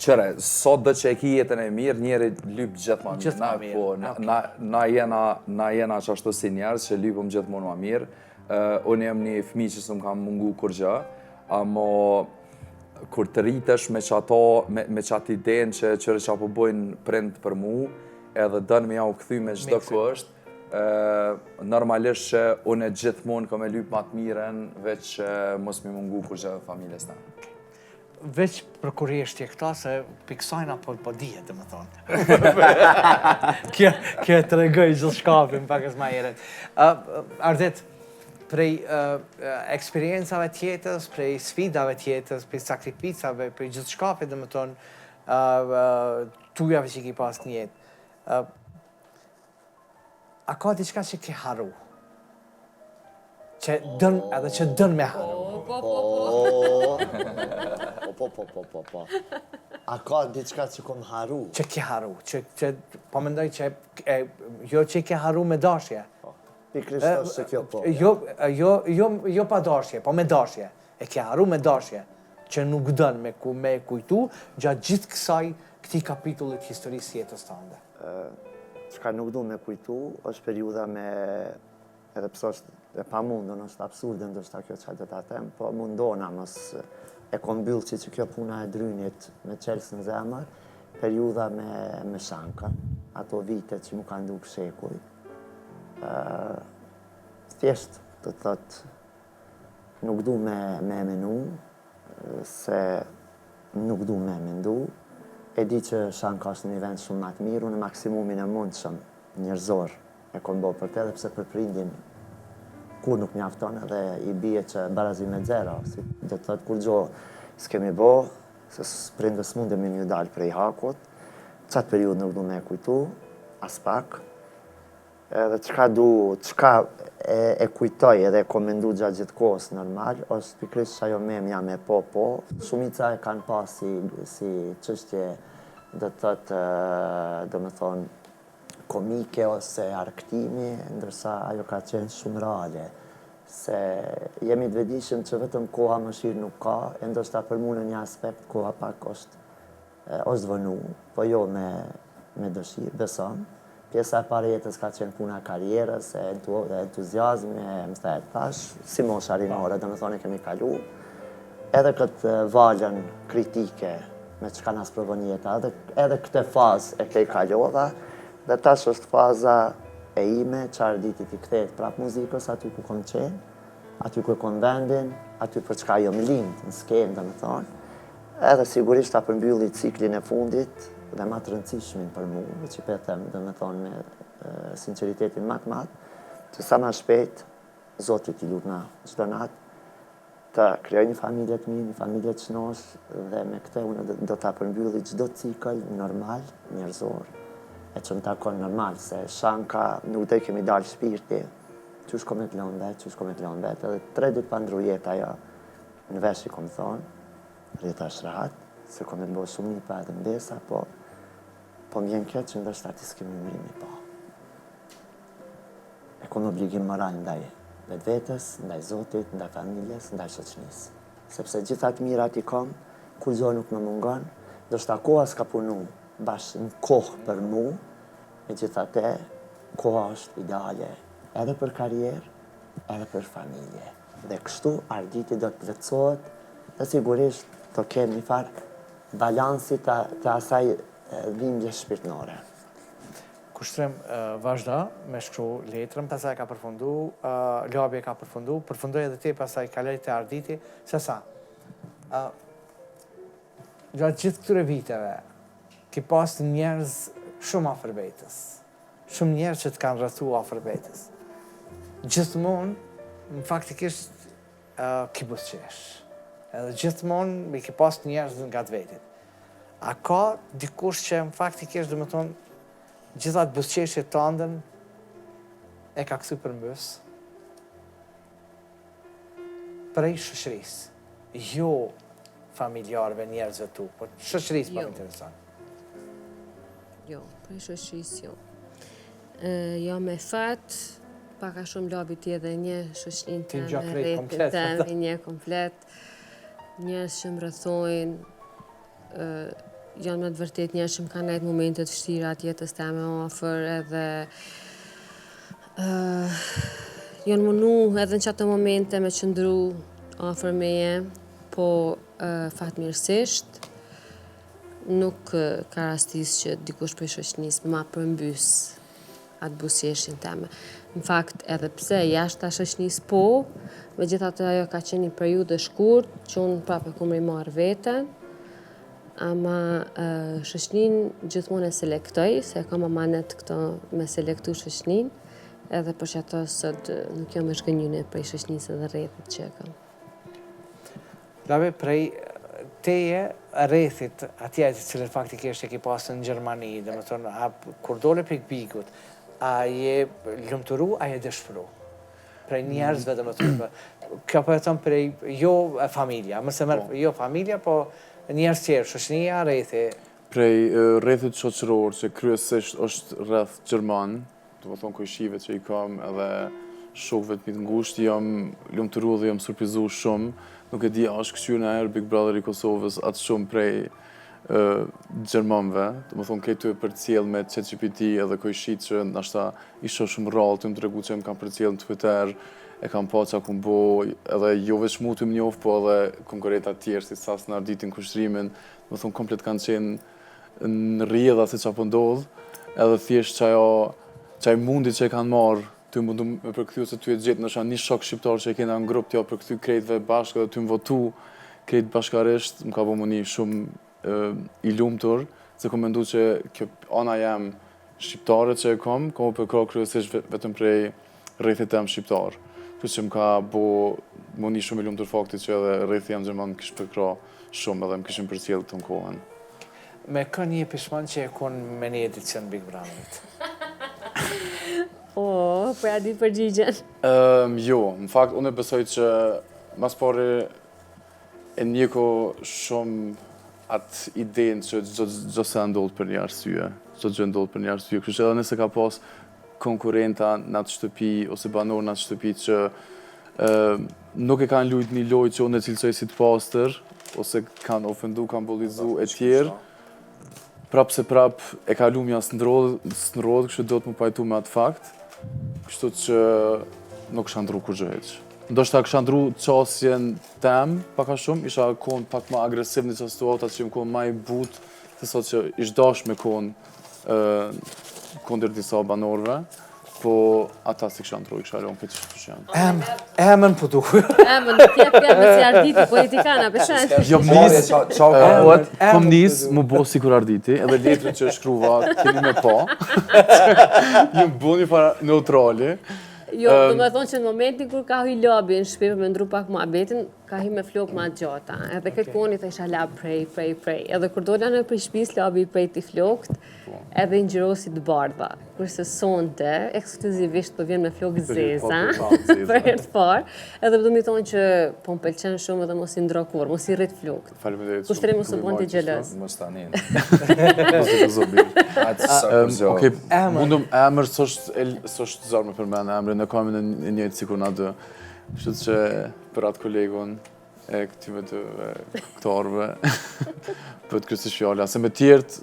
Qëre, sot dhe që e ki jetën e mirë, njeri lypë gjithë ma mirë. Na jena qashtu si njerës që lypëm gjithmonë ma mirë. Unë jem një fëmi që së më kam mungu kur gjë, amo kur të rritesh me qatë idenë që qëre që apo bojnë prind për mu, edhe dënë me ja u këthy me çdo kësht, normalisht që unë e gjithmonë kam e lypë ma të miren, veç mos mi mungu kur gjë familjes ta. Veç për kur jeshtë këta, se piksajna po dihet, dhe më thonë. Kjo të regoj gjithë shkapin, pak e s'ma jeret. Ardet, prej eksperiencave tjetës, prej sfidave tjetës, prej sakrifisave, prej gjithë shkapit, dhe më thonë, tujave që ki pas një jetë. A ka diçka që ki haru? Që dën me haru? Po. A ka diçka që kom haru? Që ki haru, që po mendoj që jo që ki haru me dashje. Pikrisht është që kjo po. Jo pa dashje, po me dashje. E ki haru me dashje, që nuk dën me kujtu gjatë gjithë këtij kapitullit historisë jetës tënde. Çka nuk du me kujtu, është periuda me, edhe pësë është e pa mundën, është absurde ndoshta kjo që do ta them, po mundona mos e kom byllë që kjo puna e drynit me qelsë në zemër, periuda me Shanka, ato vite që mu kanë duk shekuj. Thjesht të thot, nuk du me menu, se nuk du me mendu, e di që Shanka është një vend shumë më të mirë, në maksimumin e mundshëm njerëzor e kom bo për te, dhe pse për prindin kur nuk mjafton edhe i bie që barazi me zero, si do të thotë kur gjo s'kemi bo, se prindës mundemi një dalë prej hakut, qatë periud nuk du me kujtu, as pak, edhe qka e kujtoj edhe e komendu gjatë gjithë kohës normal, është pikrisht që ajo memja me po, shumica e kanë pas si çështje, do të thotë, do me thonë, komike ose arktimi, ndërsa ajo ka qenë shumë reale. Se jemi të vedishëm që vetëm koha mëshirë nuk ka, e ndoshta për mu në një aspekt koha pak është vënu, po jo me dëshirë, beson. Pjesa e pare jetës ka qenë puna karierës, entuziazmi, më thejt tash, si mosha rinore, dhe me thonë kemi kalu. Edhe këtë valën kritike me që ka nësë provon jeta, edhe këtë fazë e kej kalova, dhe tash është faza e ime, qarë ditit i kthejt prap muzikës, aty ku kom qenë, aty ku e kom vendin, aty për çka jo më lindë, në skenë, dhe me thonë. Edhe sigurisht ta përmbylli ciklin e fundit, dhe ma të rëndësishmin për mu, që petem dhe me thonë me sinceritetin ma të matë, që sa ma shpejt, Zotit i lutë na çdo natë, të krijoj një familje të mirë, një familje të shnosh, dhe me këte unë do ta përmbylli çdo cikël normal, njerëzor, e që më takon normal, se Shanka nuk dhe kemi dalë shpirti, qysh kom e të leon vetë, edhe 3 ditë pa ndru jetë ajo, në vesh i kom thonë, rrita shrahat, se kom e të bëjë shumë një pa edhe mbesa, po m'jen këtë që ndështë ati s'kemi mërimi po. E kom obligim moral ndaj vetës, ndaj Zotit, ndaj familjes, ndaj shoqënisë. Sepse gjithat mirat i kom, kur gjo nuk më mungon, ndështë koha s'ka punu bashkë në kohë për mu, me gjithate koha është ideale edhe për karrierë, edhe për familje. Dhe kështu Arditi do të plotësohet dhe sigurisht do kemë një farë balansi të asaj dhimbje shpirtënore. Kushtrim vazhdo me shkru letrën, pasaj ka përfundu, Labi ka përfundoj edhe ti, pasaj kaloj të Arditi, se sa? Gjatë gjithë këtyre viteve, ki pas njerëz shumë afër vetës, shumë njerëz që të kanë rrethu afër vetës. Gjithmonë, në faktikisht, ki buzëqesh. Edhe gjithmonë, mi ki pas njerëz nga të vetit. A ka dikush që në faktikisht, dhe më thonë, gjithat buzëqeshje të andën e ka këthy përmbës prej shoqërisë, jo familjarëve njerëzve tu, por shoqërisë pa më interesant. Jo, prej shoqërisë jo. Jo me fat, paka shumë Labi ti edhe një shoqërinë Ti tëme, gjakrej rrethin komplet. tëmi, një komplet, njerëz që më rrethojnë, janë me të vërtet njerëz që më kanë nejtë momentet vështira të jetës teme ofër edhe janë mënu edhe në qatë momente me qëndru ofër meje, po fatmirësisht nuk ka rastis që dikush për shoqënisë ma përmbys atë buzëqeshjen teme. Në fakt edhe pse jashtë ta shoqënisë po, megjithatë ajo ka qenë një periudhë e shkurtë që unë prapë ku më i marr veten, ama shoqëninë gjithmonë e selektoj, se kam amanet këto me selektu shoqëninë, edhe për që ato sot nuk jam e shgënjyne prej shoqënisë dhe rrethit që e kam. Labi, prej teje rrethit atje të cilën faktikisht e ki pasën në Gjermani, dhe më thonë, kur dole për bigut, a je lumturu, a je dëshpëru? Prej njerëzve, dhe më thonë, kjo për e thonë prej, jo familja, mëse mërë, jo familja, po njerëz tjerë, shoqënia, rrethi. Prej rrethit shoqëror që kryesisht është rreth Gjerman, do të thonë kujshive që i kam edhe shokëve të ngushtë, jam lumturu dhe jam surprizu shumë. Nuk e di a është kështu në herë Big Brother i Kosovës atë shumë prej Gjermanëve. Do të thonë këtu e përcjell me ChatGPT edhe kujshit që ndoshta isha shumë rrallë të më tregu që më kanë përcjell në Twitter, e kam pa që akum bo, edhe jo veç mu të më njof, po edhe konkurrenta tjerë, si sas në Arditin kushtrimin, do të thonë komplet kanë qenë në rrjedha se çapo ndodh, edhe thjesht çaj mundi që e kanë marrë, ty mundu me përkthy se ty e gjetë nësha një shok shqiptar që e kena në grup t'ja përkthy krejtve bashkë dhe ty më votu krejt bashkarisht, më ka bo më një shumë i lumtur, se kom mendu që kjo ana jam shqiptare që e kom u përkra kryesisht vetëm prej rrethit tem shqiptar. Plus që më ka bo më një shumë i lumtur fakti që edhe rrethi jam Gjerman më kishë përkra shumë edhe më kishën përcjell të në kohën. Me kë një pishman që e kon me një edicion Big Brotherit? Po ja di përgjigjen. Jo, në fakt, unë e besoj që mas pari e njeko shumë atë idenë që gjdo se ndodhë për një arsye, gjdo gjë ndodhë për një arsye. Kështu që edhe nëse ka pas konkurenta në atë shtëpi ose banor në atë shtëpi që nuk e kanë lujt një lojë që unë e cilësoj si të pastër, ose kanë ofendu, kanë bollizu e tjerë, prap se prap e ka lumja së ndrodhë, kështu do të më pajtu me atë fakt, kështu që nuk shëndru kur gjëheq. Ndoshta kësha ndru qasjen tem, paka shumë, isha konë pak ma agresiv në qasë situatat që më konë ma i but, se sot që ish dash me konë kondër disa banorve, po ata si kësha ndru, i kësha leon këtë që janë. Emën po duhe. Emën, t'jep me si Arditi, politikana, peshen. Jo kom nis, mu bo si kur Arditi, edhe letrin që shkruva, keni me pa, ju më bo një para neutrali. Jo, do me thonë që në momentin kur ka hy Labi në shpi për me ndru pak muhabetin, ka hy me flok ma gjata. Edhe këtë koni të isha lab prej. Edhe kur dola në për shpis Labi prej t'i flokt, edhe i ngjyrosi të bardha. Kurse sonte, ekskluzivisht po vjen me flok zeza, për herë të parë. Edhe do mi thonë që po më pëlqen shumë edhe mos i ndro kur, mos i rrit flokt. Faleminderit. Kushtrim mos u bën të xheloz. Mos tani. Okej, mundum emër s'është zor me përmend emrin, ne kemi në njëjtë sikur na dy. Kështu që për atë kolegun e këtyve të aktorëve për të kryesisht fjala, se me tjertë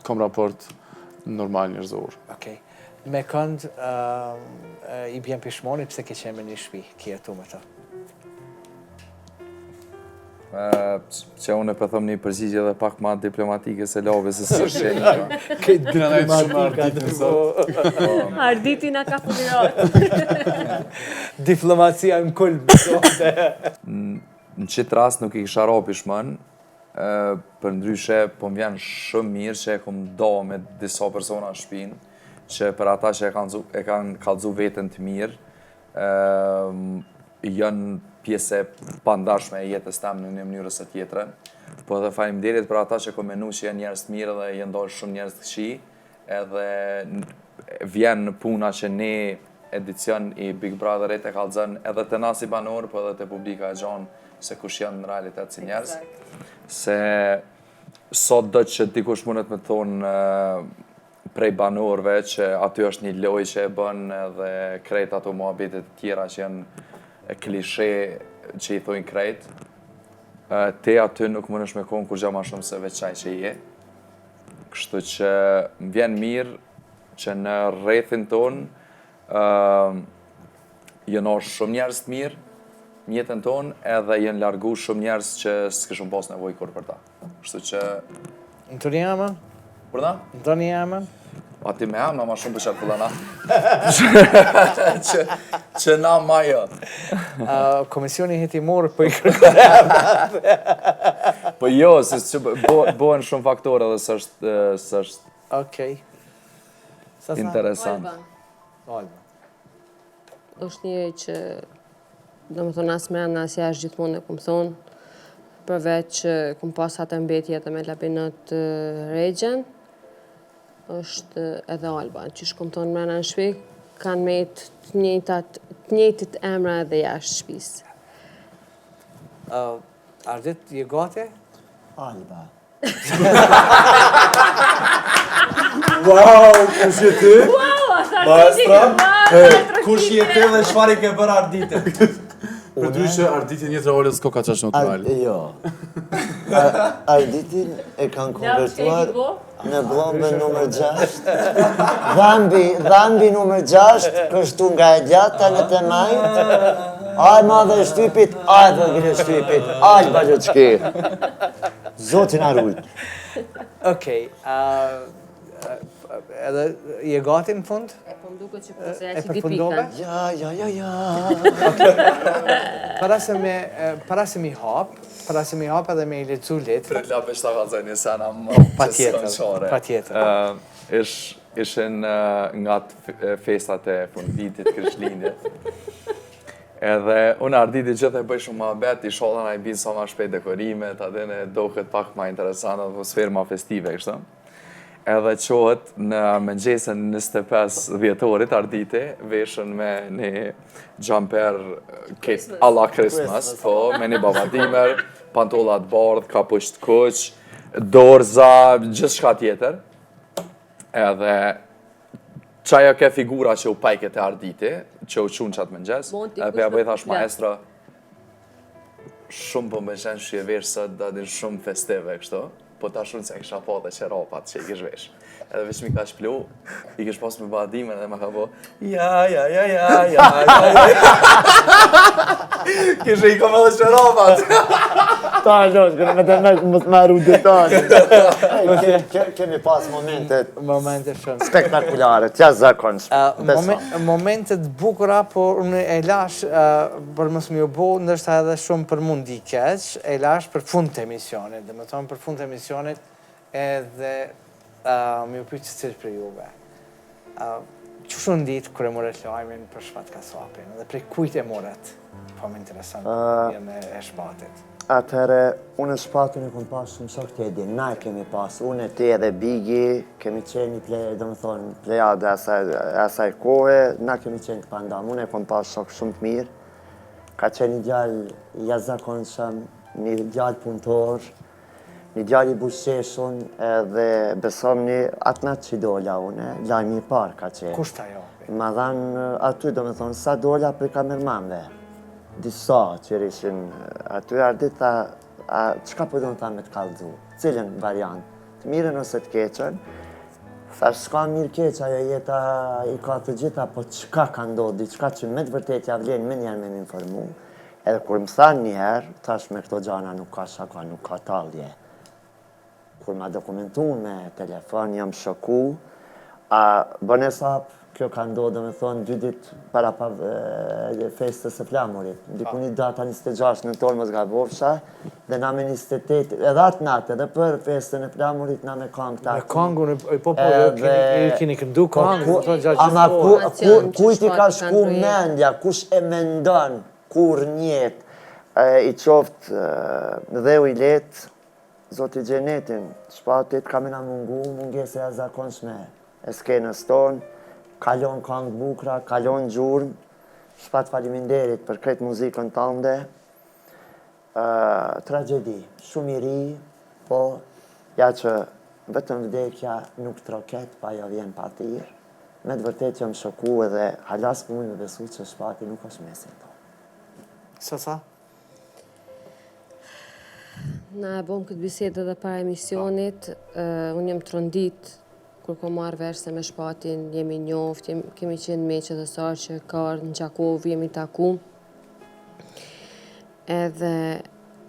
kam raport normal njerëzor. Okej. Me kënd i bjen pishmoni pse ke qenë me një shtëpi, ke jetu me ta. Që unë për thëmë një përgjigje dhe pak ma diplomatike se love se së shenë. Këtë diplomatika. Arditi na ka fulirat. Diplomacia në kulmë. Në qitë rast nuk i kisha ra pishmën, për ndryshe po më vjen shumë mirë që e kom do me disa persona në shpinë, që për ata që e kanë kallëzu veten të mirë, janë pjesë e pandashme e jetës tem në një mënyrë ose tjetrën. Po edhe faleminderit për ata që kom menu që janë njerëz të mirë dhe janë dorë shumë njerëz të këqij, edhe vjen puna që ne edicion i Big Brotherit e kallëzon edhe te na si banor, po edhe te publika e gjanë se kush janë në realitet si njerëz. Se sot do që dikush mundet me thonë prej banorëve që aty është një lojë që e bën edhe krejt ato muhabetet të tjera që janë klishe që i thojnë krejt. Te aty nuk mundesh me konë kur gja ma shumë se veç qaj që je. Kështu që më vjen mirë që në rrethin tonë jënë shumë njerëz të mirë në jetën tonë edhe jënë largu shumë njerëz që s'kishëm pas nevojë kur për ta. Kështu që... Në të një ama? Për da? Në të një ama? Ati me ama ma shumë për qatë pëllana. që na ma jo. Komisioni hetimor për i kërë. Po jo, se që bëhen shumë faktore dhe së është Okej. interesant. Alba. Është njëri që, do më thonë asë mërë, asë jashtë gjithmonë e këmë thonë, përveç që këmë pas atë mbetje dhe me labinët regjen, është edhe Alba, që shkom tonë mrena në shpi, kanë me të njëjtit emra edhe jashtë shpisë. Ardit, je gati? Alba. Wow, kush je ti? Maestra? Kush je ti dhe çfarë ke bërë Ardite? Për ndryshe, Arditi një të rolës s'ko ka qash natural. Jo. Arditin e kanë konvertuar në blombën numër 6. Dhambi numër 6, kështu nga e gjata në të majtë. Aj madhe e shtypit, aj vërgjën e shtypit, aj bërgjëçki. Zotin Arul. Okej. Edhe je gati në fund? E po mduke që përse e E që di përfundove? pikën. Ja. Para se mi hap edhe me i lecu letrë. Për la peshta kalzoj një sena më Patjetër. Ishin nga festat e fundvitit Krishtlindjet. Edhe unë Arditi gjithë e bëj shumë ma bet, i shodha na i binë sa ma shpejt dekorimet, adene doket pak ma interesant, atmosferë ma festive, kështë. Edhe qohet në mëngjesën 25 dhjetorit Arditi, veshën me një jumper a la Christmas, po, me një babadimer, pantollat bardh, kapuç të kuq, dorza, gjithë shka tjetër. Edhe qaja ke figura që u pajke të Arditi, që u qunë qatë mëngjes, edhe për ja bëj thash maestra, shumë po me qenë që je vesh sot, da din shumë festive kështu, po ta shumë se kisha po dhe qerapat që i kish vesh. Edhe veç mi ka shplu, i kish pas me badimen edhe ma ka po, ja. Kish i kom edhe qerapat. Ta është, kërë me të më të maru detalje. Kemi pas momentet Momente shumë. spektakulare, tja zakonshme. Momentet bukura, por unë e lash për mos më bo, ndërsa edhe shumë për mundi keq, e lash për fund të emisionit. Dhe më thonë për fund të emisionit edhe më u pyet cilë për juve. Që shumë ditë kër e moret lajmin për shpat kasapin, dhe prej kujt e moret? Po më interesant, jemi e shpatit. Atëherë, unë shpatën e kom pas shumë shok të edin, na e kemi pas, unë e ti edhe Bigi, kemi qenë plejade asaj kohë, na kemi qenë të pandam, unë e kom pas shok shumë të mirë, ka qenë një gjallë jashtëzakonshëm, një gjallë punëtor, një gjallë i busheshun, edhe besom një atnat që dola unë, lajmi i parë ka qenë. Kush ta jo? Ma dhanë aty, sa dola për kamermanve. Disa që rishin aty Ardit tha, qka po do në tha me të kallëzu? Cilën variant? Të mirën ose të keqen? Thash, s'ka mirë keq, ajo jeta i ka të gjitha, po qka ka ndodhë, diçka që me të vërtet ja vlen me njerë me m'informu. Edhe kur më thanë njëherë, tash me këto gjana nuk ka shaka, nuk ka talje. Kur ma dokumentu me telefon, jam shoku, a bën e sapë, kjo ka ndodhë, dhe me thonë, 2 ditë para festës së flamurit. Dikuni data 26 nëntor mos gabofsha, dhe na me 28, edhe atë natë, edhe për festën e flamurit, na me kangë të Me kangun e popullit, keni këndu kangë, ama kujt i ka shku mendja, kush e mendon kur njet, i qoftë dhe u i letë, Zoti Gjenetin, shpatit ka me na mungese e zakonshme e skenës tonë, kalon kangë bukra, kalon gjurëm, shpat faliminderit për kretë muzikën tënde, tragedi, shumë i ri, po ja që vetëm vdekja nuk troket, pa jo vjen pa tirë. Me të vërtet që më shoku edhe halas për mund me besu që shpati nuk është mesin tonë. Sa? Na e bom këtë bisedë edhe para emisionit, unë jem trondit kur ko marrë vesh se me shpatin jemi njoft, kemi qenë meqë dhe sarë që karë në Gjakovë, jemi taku. Edhe,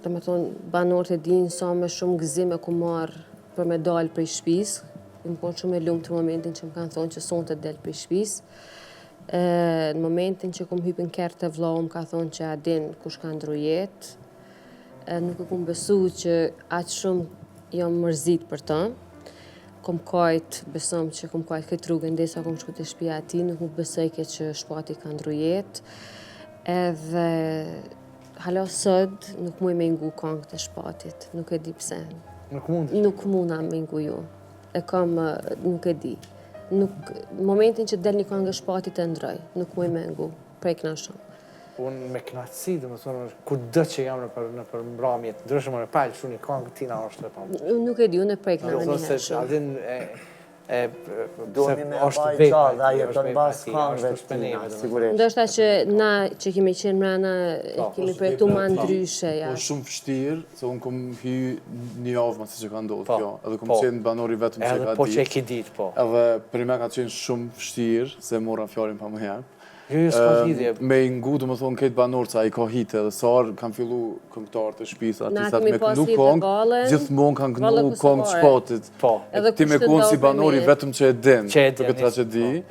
dhe me thonë, banorët e dinë sa me shumë gëzime ku marrë për me dalë prej shpis. Më konë shumë e lumë të momentin që më kanë thonë që sonë të delë prej shpis. Në momentin që kom hypën kertë të vlau, më ka thonë që a din kush ka ndru jetë. Nuk e kom besu që aqë shumë jam mërzit për të. Kom kajt, besom që kom kajt këtë rrugën, ndesa kom shku të shtëpia ati, nuk më besojke që shpati ka ndru jetë. Edhe hala sot nuk muj me ngu kangë të shpatit, nuk e di pse. Nuk mund? Nuk muna me ngu ju. E kam, nuk e di. Momentin që del një kangë e shpatit e ndroj, nuk muj me ngu, prej këna shumë. Unë me knatësi, dhe më thonë, ku dë që jam në për mbramjet, ndryshme me palë, shumë një kangë tina është e pamë. Nuk e di, unë e prej këna në njëherë shumë. Duhemi me vaj qallë, dhe ajo të në basë kangëve të tina, sigurisht. Ndoshta që na që kemi qenë mrena, kemi përjetu ma ndryshe. Po shumë vështirë, se unë kom hy një javë ma si që ka ndodhë kjo, edhe kom qenë banori vetëm që ka po që e ditë. ki ditë, po. Edhe për me ka qenë shumë vështirë, se mora fjarin pa më herë. S'ka lidhje. Me ngu, du më thonë, këtë banorë, ca i ka hitë edhe sarë, kam fillu këngëtarë të shpisa, artistat me këndu kongë, gjithmonë kanë këndu kongë shpatit. Ti me konë si banori vetëm që e din për këtë tragedi,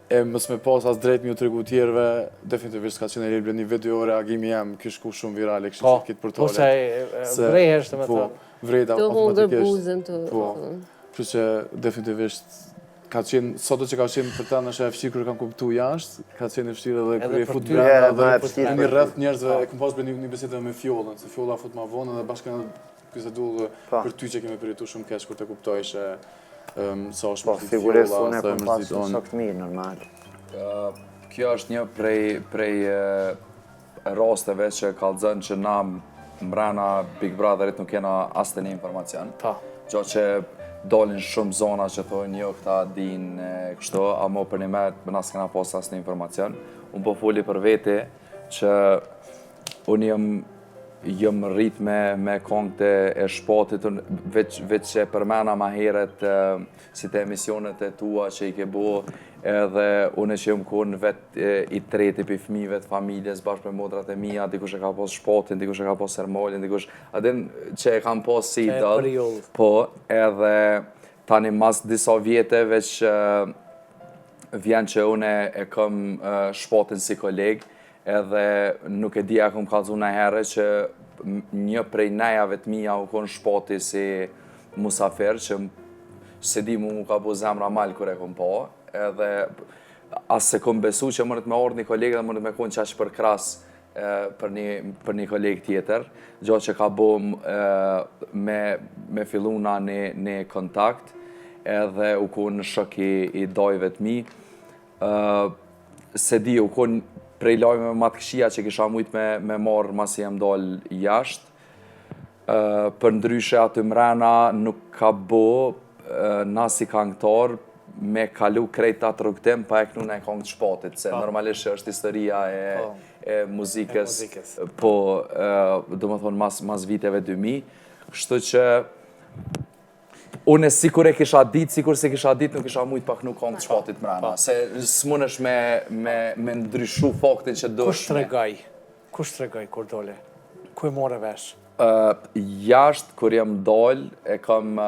e mës me pas as drejt mi u tregu tjerve, definitivisht ka qenë e lirë një video reagimi jem, kishku shumë virale, kështë që kitë për tole. Po se vrejhesh të me të. Vrejta automatikisht. Të hungër buzën të. Kështë që definitivisht ka qenë, soto që ka qenë për ta në shë e fështirë kërë kanë kuptu jashtë, ka qenë e fështirë edhe kërë e fut brenda dhe një rreth njerëzve, e kom pas bërë një bisedë me fjollën, se fjolla fut ma vonë dhe bashkë kanë kësë për ty që kemi përjetu shumë kesh kur të kuptoj që sa është mërzit fjolla, figurisht unë e kom pas shumë shok të mirë, normal. Kjo është një prej rasteve që kallëzën që na mbrana Big Brotherit nuk kena asë të një informacion. Gjo që dolin shumë zona që thojnë jo këta din kështu, amo për një me nësë kena pas asë një informacion. Unë po foli për veti që unë jëm rrit me kongte e shpatit, veç që përmena ma heret si të emisionet e tua që i ke bo, edhe unë që jëmë konë vet i treti për fëmijëve të familjes bashkë me modrat e mija, dikush e ka pas shpatin, dikush e ka pas sermolin, dikush adin që e kam pas si dëllë, po edhe tani mas disa vjeteve që vjen që unë e kam shpatin si koleg, edhe nuk e di a kom kalzu në herë që një prej nejave të mija u konë shpati si musafir, që se di mu ka po zemra malë kër e kom pa, edhe asë se kom besu që mërët me orë një kolegë dhe mërët me konë qash për kras për një kolegë tjetër, gjo që ka bo me filluna një kontakt, edhe u konë shok i dojve të mi, se di u konë prej lajme më të këshia që kisha mujt me marë masi jem dollë jashtë, për ndryshe aty mrena nuk ka bo na si kangtar me kalu krejt atë rrugtim pa e kënu në kongë të shpatit, se normalisht është historia e muzikës, po, do më thonë, mas viteve 2000, kështu që Unë sikur e kisha ditë, sikur se kisha ditë, nuk kisha mujt pak nuk kam të shpatit mrena. Se s'munësh me ndryshu faktin që dosh. Kush tregoj kur dole? Ku e more vesh? Jashtë, kur jam dal, e kam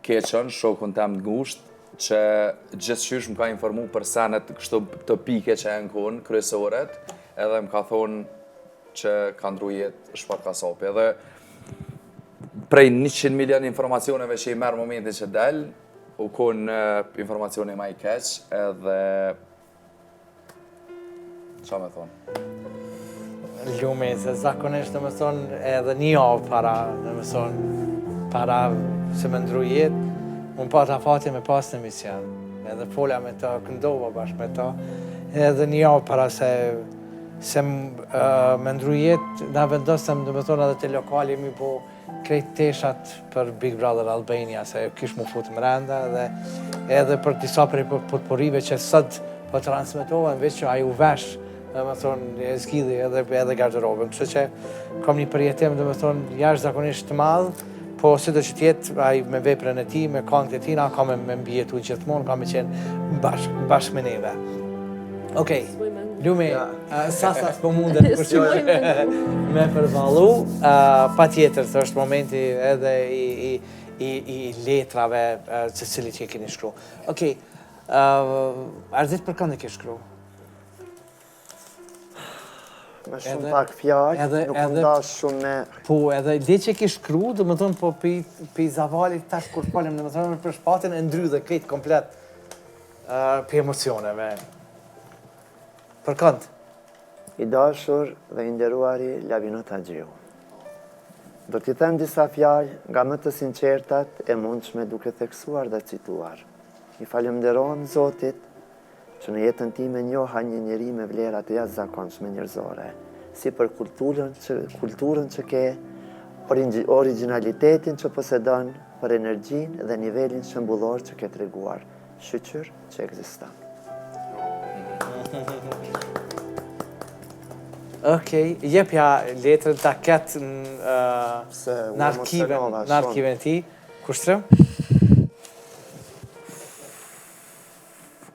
keqën, shokun tem të ngusht, që gjithçysh më ka informu për senet kështu të pike që e në konë, kryesoret, edhe më ka thonë që ka ndru jetë shpat kasapi. Edhe prej 100 milion informacioneve që i merë momentin që del, u konë informacioni ma i keq, edhe qa me thonë? Lume, se zakonisht në më thonë edhe një avë para se më ndru jetë, unë pa ta fati me pas në emision, edhe folja me ta, këndova bashkë me ta, edhe një avë para se më ndru jetë, na vendosëm, dhe më thonë edhe të lokali mi po krejt teshat për Big Brother Albania, se kish mu futë mrenda, edhe për disa prej potporive që sot po transmitohen, veç që aju vesh, dhe më thonë, e zgjidhi edhe garderobën. Kështu që kam një përjetim, dhe më thonë, jashtë zakonisht të madhë, po si do që tjetë, aj me veprën e ti, me këngët e tina, ka me mbjetu gjithmonë, ka me qenë bashkë me neve. Okej, Lumi, Sasa s'po mundet me përvallu, pa tjetër, është momenti edhe i letrave që cilit që i keni shkru. Okej, Ardit për kënd e ke shkru? Me shumë pak fjallë, nuk nda shumë me... Po, edhe dhe që ke shkru, dhe më thonë, po pi zavalit tash kur palim, dhe më thonë, për shpatin e ndry dhe krejt komplet për emocioneve. Për kënd? I dashur dhe i nderuari Lavino Tagjiu. Do t'i them disa fjallë nga më të sinqertat e mundshme duke theksuar dhe cituar. I falemnderon Zotit që në jetën time njoha një njeri me vlera të jashtëzakonshme njerëzore, si për kulturën që ke, originalitetin që posedon, për energjinë dhe nivelin shembullor që ke treguar, shqyqyr që ekziston. Okej, jepja letrën ta ketë në arkiven ti. Kushtërëm?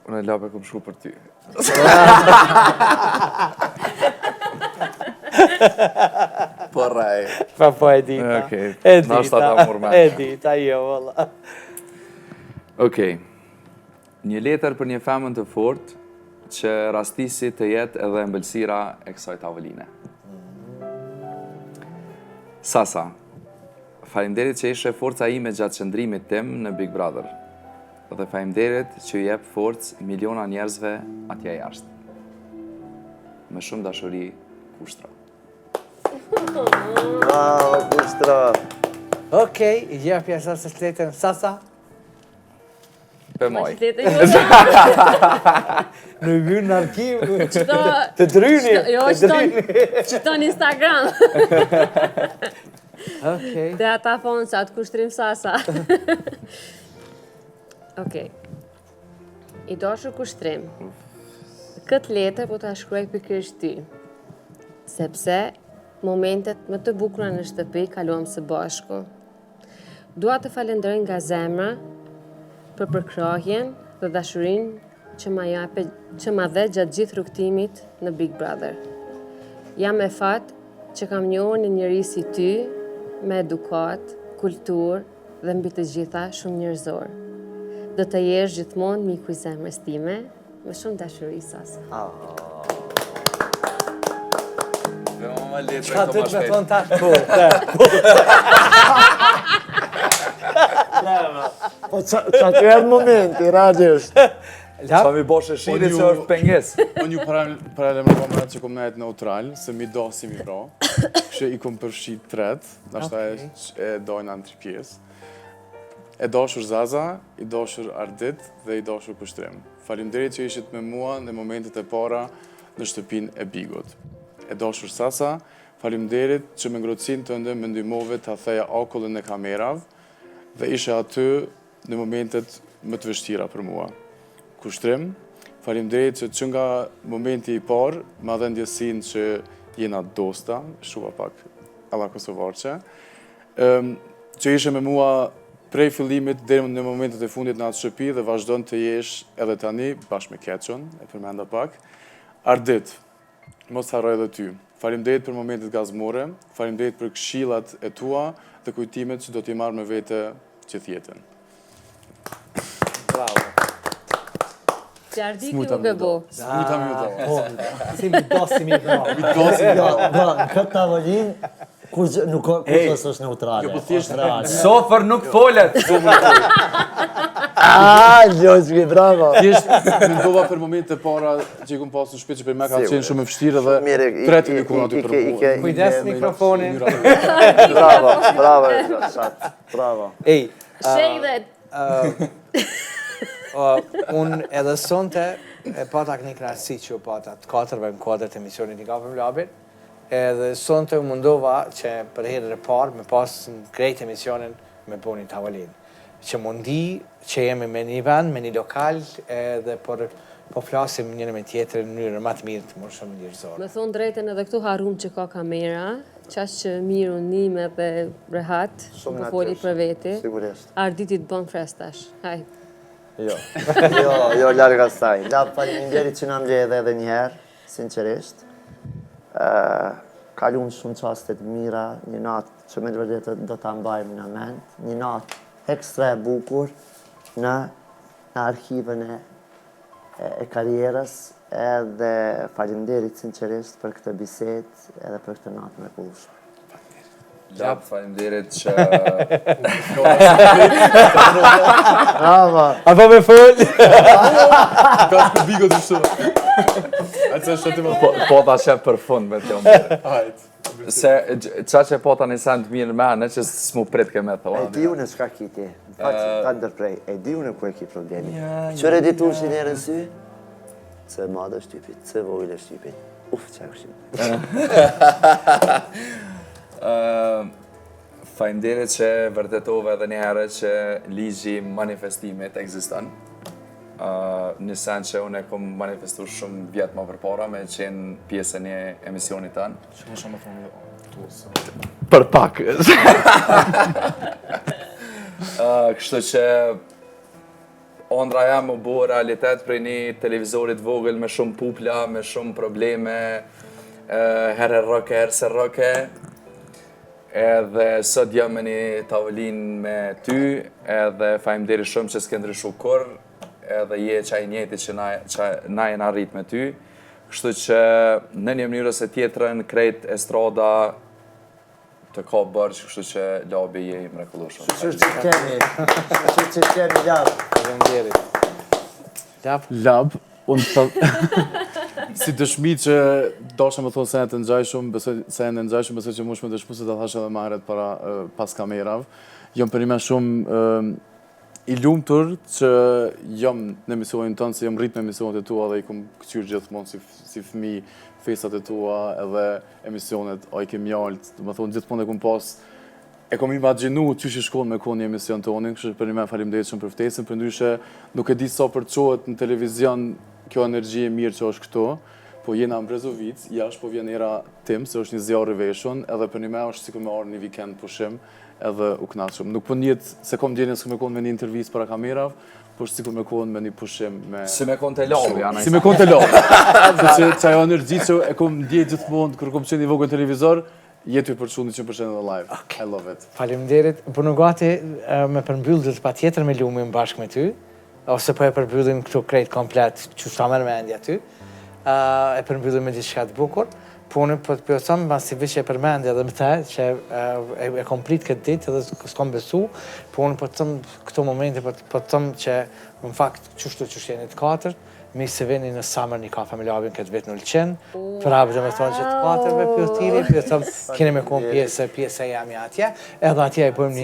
Unë e lape kom shku për ty. Po raj. Po e dita. Okej, E nashta ta mur me. E dita, jo, valla. Okej, një letër për një femën të fort që rastisi të jetë edhe embëlsira e kësaj tavoline. Sasa, faleminderit që ishe forca ime gjatë qëndrimit tim në Big Brother. Dhe faleminderit që jep forcë miliona njerëzve atje jashtë. Me shumë dashuri, Kushtra. Bravo, Kushtra! Okej, jepja Sasës letën. Sasa? Për moj. Në vyrë në arkiv. Të dryni. Jo, qëton Instagram. Okej. Dhe ata thonë që atë kushtrim Sasa. Okej. I dashur kushtrim. Këtë letër po ta shkruaj pikërisht ty. Sepse momentet më të bukura në shtëpi kaluam së bashku. Dua të falenderoj nga zemra për përkrahjen dhe dashurinë që ma dhe gjatë gjithë rrugtimit në Big Brother. Jam e fat që kam njohur një njeri si ty, me edukat, kulturë dhe mbi të gjitha shumë njerëzor. Do të jesh gjithmonë miku i zemrës time, me shumë dashuri, Sasa. Qa të të me thonë tash? Po qa të edhe momenti, radisht. Sa mi boshe shiri që është penges. Unë ju paralemërova më që kom najtë neutral, se mi do si mi pra, që i kom përshi tret, nashta e dojnë anë 3 pjesë. E dashur Zaza, i dashur Ardit dhe i dashur Kushtrim. Faleminderit që ishit me mua në momentet e para në shtëpinë e Bigut. E dashur Sasa, faleminderit që me ngrohtësinë tënde më ndihmove ta theja akullin e kamerave dhe ishe aty në momentet më të vështira për mua. Kushtrim, faleminderit që nga momenti i parë ma dhe ndjesinë që jena dosta, shua pak alla kosovarqe, që ishe me mua prej fillimit deri në momentet e fundit në atë shtëpi dhe vazhdon të jesh edhe tani bashkë me Keqon, e përmenda pak. Ardit, mos harroj edhe ty. Faleminderit për momentet gazmore, faleminderit për këshillat e tua dhe kujtimet që do t'i marr me vete gjithë jetën. Bravo. Që Arditi u gëbo. Smuta minuta. Si mi dosi bravo. Në këtë tavolin, nuk ka kusës është neutrale. Po thjesht Sofer nuk folet. Lozvi, bravo. thjesht mendova për momente e para që i kum pasur në shtëpi që për më ka qenë shumë e vështirë dhe tretë mi kur aty për Kujdes mikrofonin. Bravo, Shat. Bravo. Ej, Shej dhe unë edhe sonte e pata një knasësi që u pata të katërve në kuadrat e emisionit i Kafëm Labin. Edhe sonte u mundova që për herën e parë me pas në krejt emisionin me bo një tavolin. Që mundi që jemi me një vend, me një lokal edhe po flasim njëri me tjetër në mënyrë më të mirë të më shumë njerëzore. me thonë drejten edhe këtu harum që ka kamera, qash që mirë unime dhe rehat, Shumë po foli për veti. Sigurisht. Arditi të bën frestash. Haj. Jo, larg asaj. Lap, faleminderit që na mbledh edhe një herë, sinqerisht. Kalum shumë qaste të mira, një natë që me të vërtetë do ta mbajmë në mend, një natë ekstra e bukur në arkivën e karrierës, edhe faleminderit sinqerisht për këtë bisedë edhe për këtë natë mrekullueshme. Lap, faleminderit që Bravo. Apo me fol? ka për bigo të shumë. Atë është aty më po ta shef për fund me të hajt. Se qa që po ta një sen të mirë mene që s'mu prit ke me E thonë. di unë s'ka kiti. Në fakt që ka ndërprej. E di unë ku e ki problemi. Qëre ditur që njerë në sy? Se madhe shtypit, se vojle shtypit. Uf, që e këshim. Faleminderit që vërtetove edhe një herë që ligji manifestimit ekziston. Në sen që unë e kom manifestuar shumë vjetë më përpara me qenë pjesë e një emisionit tanë. Shumë thonë Për pak. Kështu që ondra jam u bo realitet prej një televizorit vogël me shumë pupla, me shumë probleme, herë roke, herë se roke. Edhe sot jam me një tavolin me ty, edhe faleminderit shumë që s'ke ndryshu kur, edhe je qaj njëti që na jena rrit me ty. Kështu që në një mënyrë ose tjetrën krejt estrada të ka bërç, kështu që labi je i mrekullueshëm. Që kemi lab. Faleminderit. Lab, unë të... si dëshmi që dashëm më thonë se e të ngjajshëm, besoj që mush me dëshmu se të thash edhe marret para pas kamerave. Jom për një shumë i lumtur që jam në emisionin tonë, se jam rrit me emisionet e tua dhe i kom këqyr gjithmonë si fëmijë festat e tua edhe emisionet a i kem jalt, do më thonë gjithmonë e kom pas e kom imagjinu që shkon me konë një emision tonin, kështu për një me faleminderit shumë për ftesën, për ndryshe nuk e di sa përçohet në televizion kjo energji e mirë që është këtu, po jena në Brezovic, jashtë po vjen era tim, se është një zjarë i veshun, edhe për një me është sikur me orë një weekend pushim, edhe u knaqëm. Nuk po njetë se kom djenën s'ku me konë me një intervjist para kamerave, po është sikur me konë me një pushim me... Si me konë të labi, Ana. Si me konë të labi. që ajo energji që e kom ndjetë gjithmonë, kër kom qenë i vogël televizor, jetu i përçunë 100% edhe live. I love it. Faleminderit. Po nuk gati me përmbyllë pa tjetër me lumin bashkë me ty, ose po e përbyllim këtu krejt komplet që shta mërë me endja ty, e përbyllim me gjithë shka të bukur, po unë po të pjotëm, ma si vishë e përmendja dhe më te, që e kom prit këtë ditë edhe s'kom besu, po unë po të tëmë këto momente, po të tëmë që në fakt qështu që shenit 4, mi se vini në Summer një kafe me labin këtë vetë në lëqen, prapë dhe me thonë që të 4 pjotiri, pjotëm kene me konë pjesë e jam atje, edhe atje e bëjmë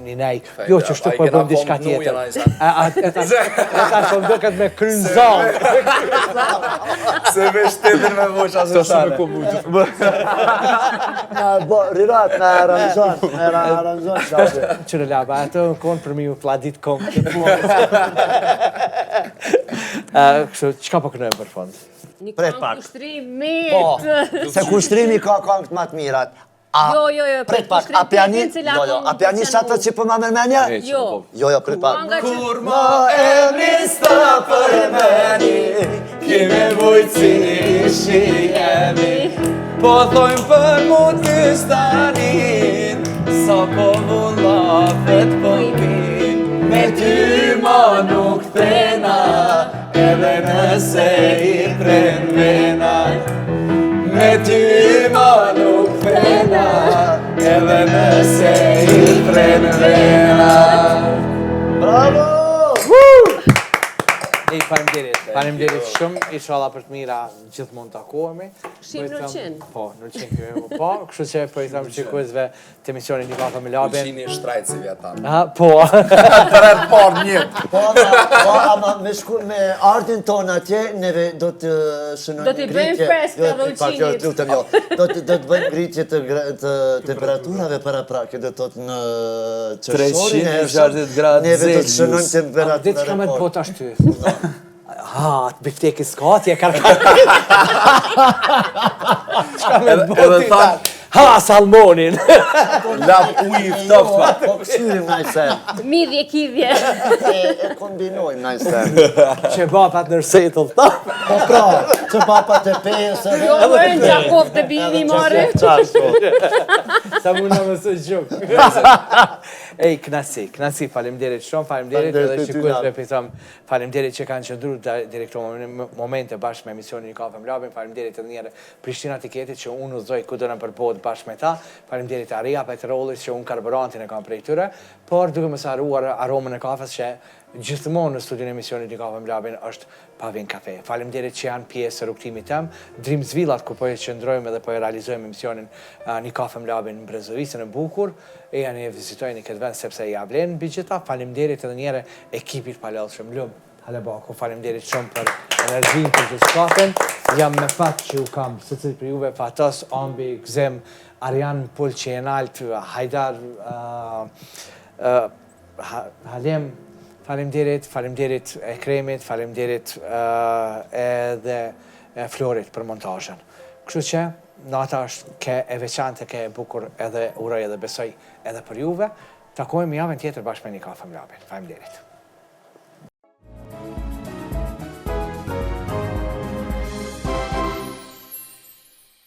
një nej, jo që shtu po e bëjmë diçka tjetër. Ata shumë do këtë me krynzon. Se me shtetër me vosh asustane. Rirat, me aranzon. Qërë laba, ato në konë për mi u pladit konë këtë kështu, qka po kënojmë për fond? Një Pret këngë pak. kushtrimi. Se kushtrimi ka këngët më të mirat. Jo, Prit pak, a pianist atë që për ma mërmenja? Jo. Jo, prit pak. Kur ma emri sta përmeni, kime vujtë si ishi jemi. Po thojmë për mu të stanin, sa po vullafet po pin. Me ty ma nuk thena, edhe nëse i pren vena. Me ty ma nuk thena, edhe nëse i pren vena. Bravo! Faleminderit shumë, inshallah për të mira gjithmonë takohemi. Shim në qenë. Po, në qenë kemi po, kështu që po i thamë shikuesve të emisionit Një Kafe me Laben. Qini shtrajtësive ata. Po. Për herë parë njët. Po, ama me shku me artin ton atje, neve do të shënojmë Do t'i bëjmë fresk edhe uqinit. Do të bëjmë ngritje të temperaturave para prake, do të në qërshorin 360 gradë neve do të Celsius. shënojmë Ditë temperaturave ka me të rekord. bota shty. Ha, të bifteki s'katje, karka. Qka me të bota i tanë? Ha, salmonin. Lap uj ftofta. Po kësyrim najse, Midhje, kidhje. e kombinojmë najse. Që bapat në rsetull, ta. Po pra, që papat e pesë edhe... Jo, mërën Gjakov të bini more. Sa muna më së gjuk. Ej, knasi, falemderit shumë, falemderit edhe shikuesve për thëmë, falemderit që kanë qëndru deri këto momente bashkë me emisionin Një Kafe me Laben, falemderit edhe njëre Prishtina Tiketit që unë udhëzoj ku do në përbot bashkë me ta, falemderit Aria Petrolis që unë karburantin e kam prej tyre, por duke më saruar aromën e kafes që gjithmonë në studion e emisionit Një Kafe me Laben është Pavin Kafe. Falemderit që janë pjesë e rrugtimit tem, Dreams Villat ku po e qëndrojmë edhe po e realizojmë emisionin Një Kafe me Laben në Brezovisën e bukur, e janë e vizitojnë këtë vend sepse ja vlenë mbi gjitha. Falemderit edhe njëre ekipit palellshëm Lum Halebaku, falemderit shumë për energjinë për gjithë shkatën. Jam me fat që ju kam secili për juve, Fatos, Ambi, Gzem, Arjan Pulqenalt, Hajdar, Halem, falemderit Ekremit, falemderit edhe Florit për montajën. Kështu që nata është ke e veçante, ke e bukur edhe uroj edhe besoj edhe për juve. Takojmë javën tjetër bashkë me Një Kafe me Laben. Falemderit.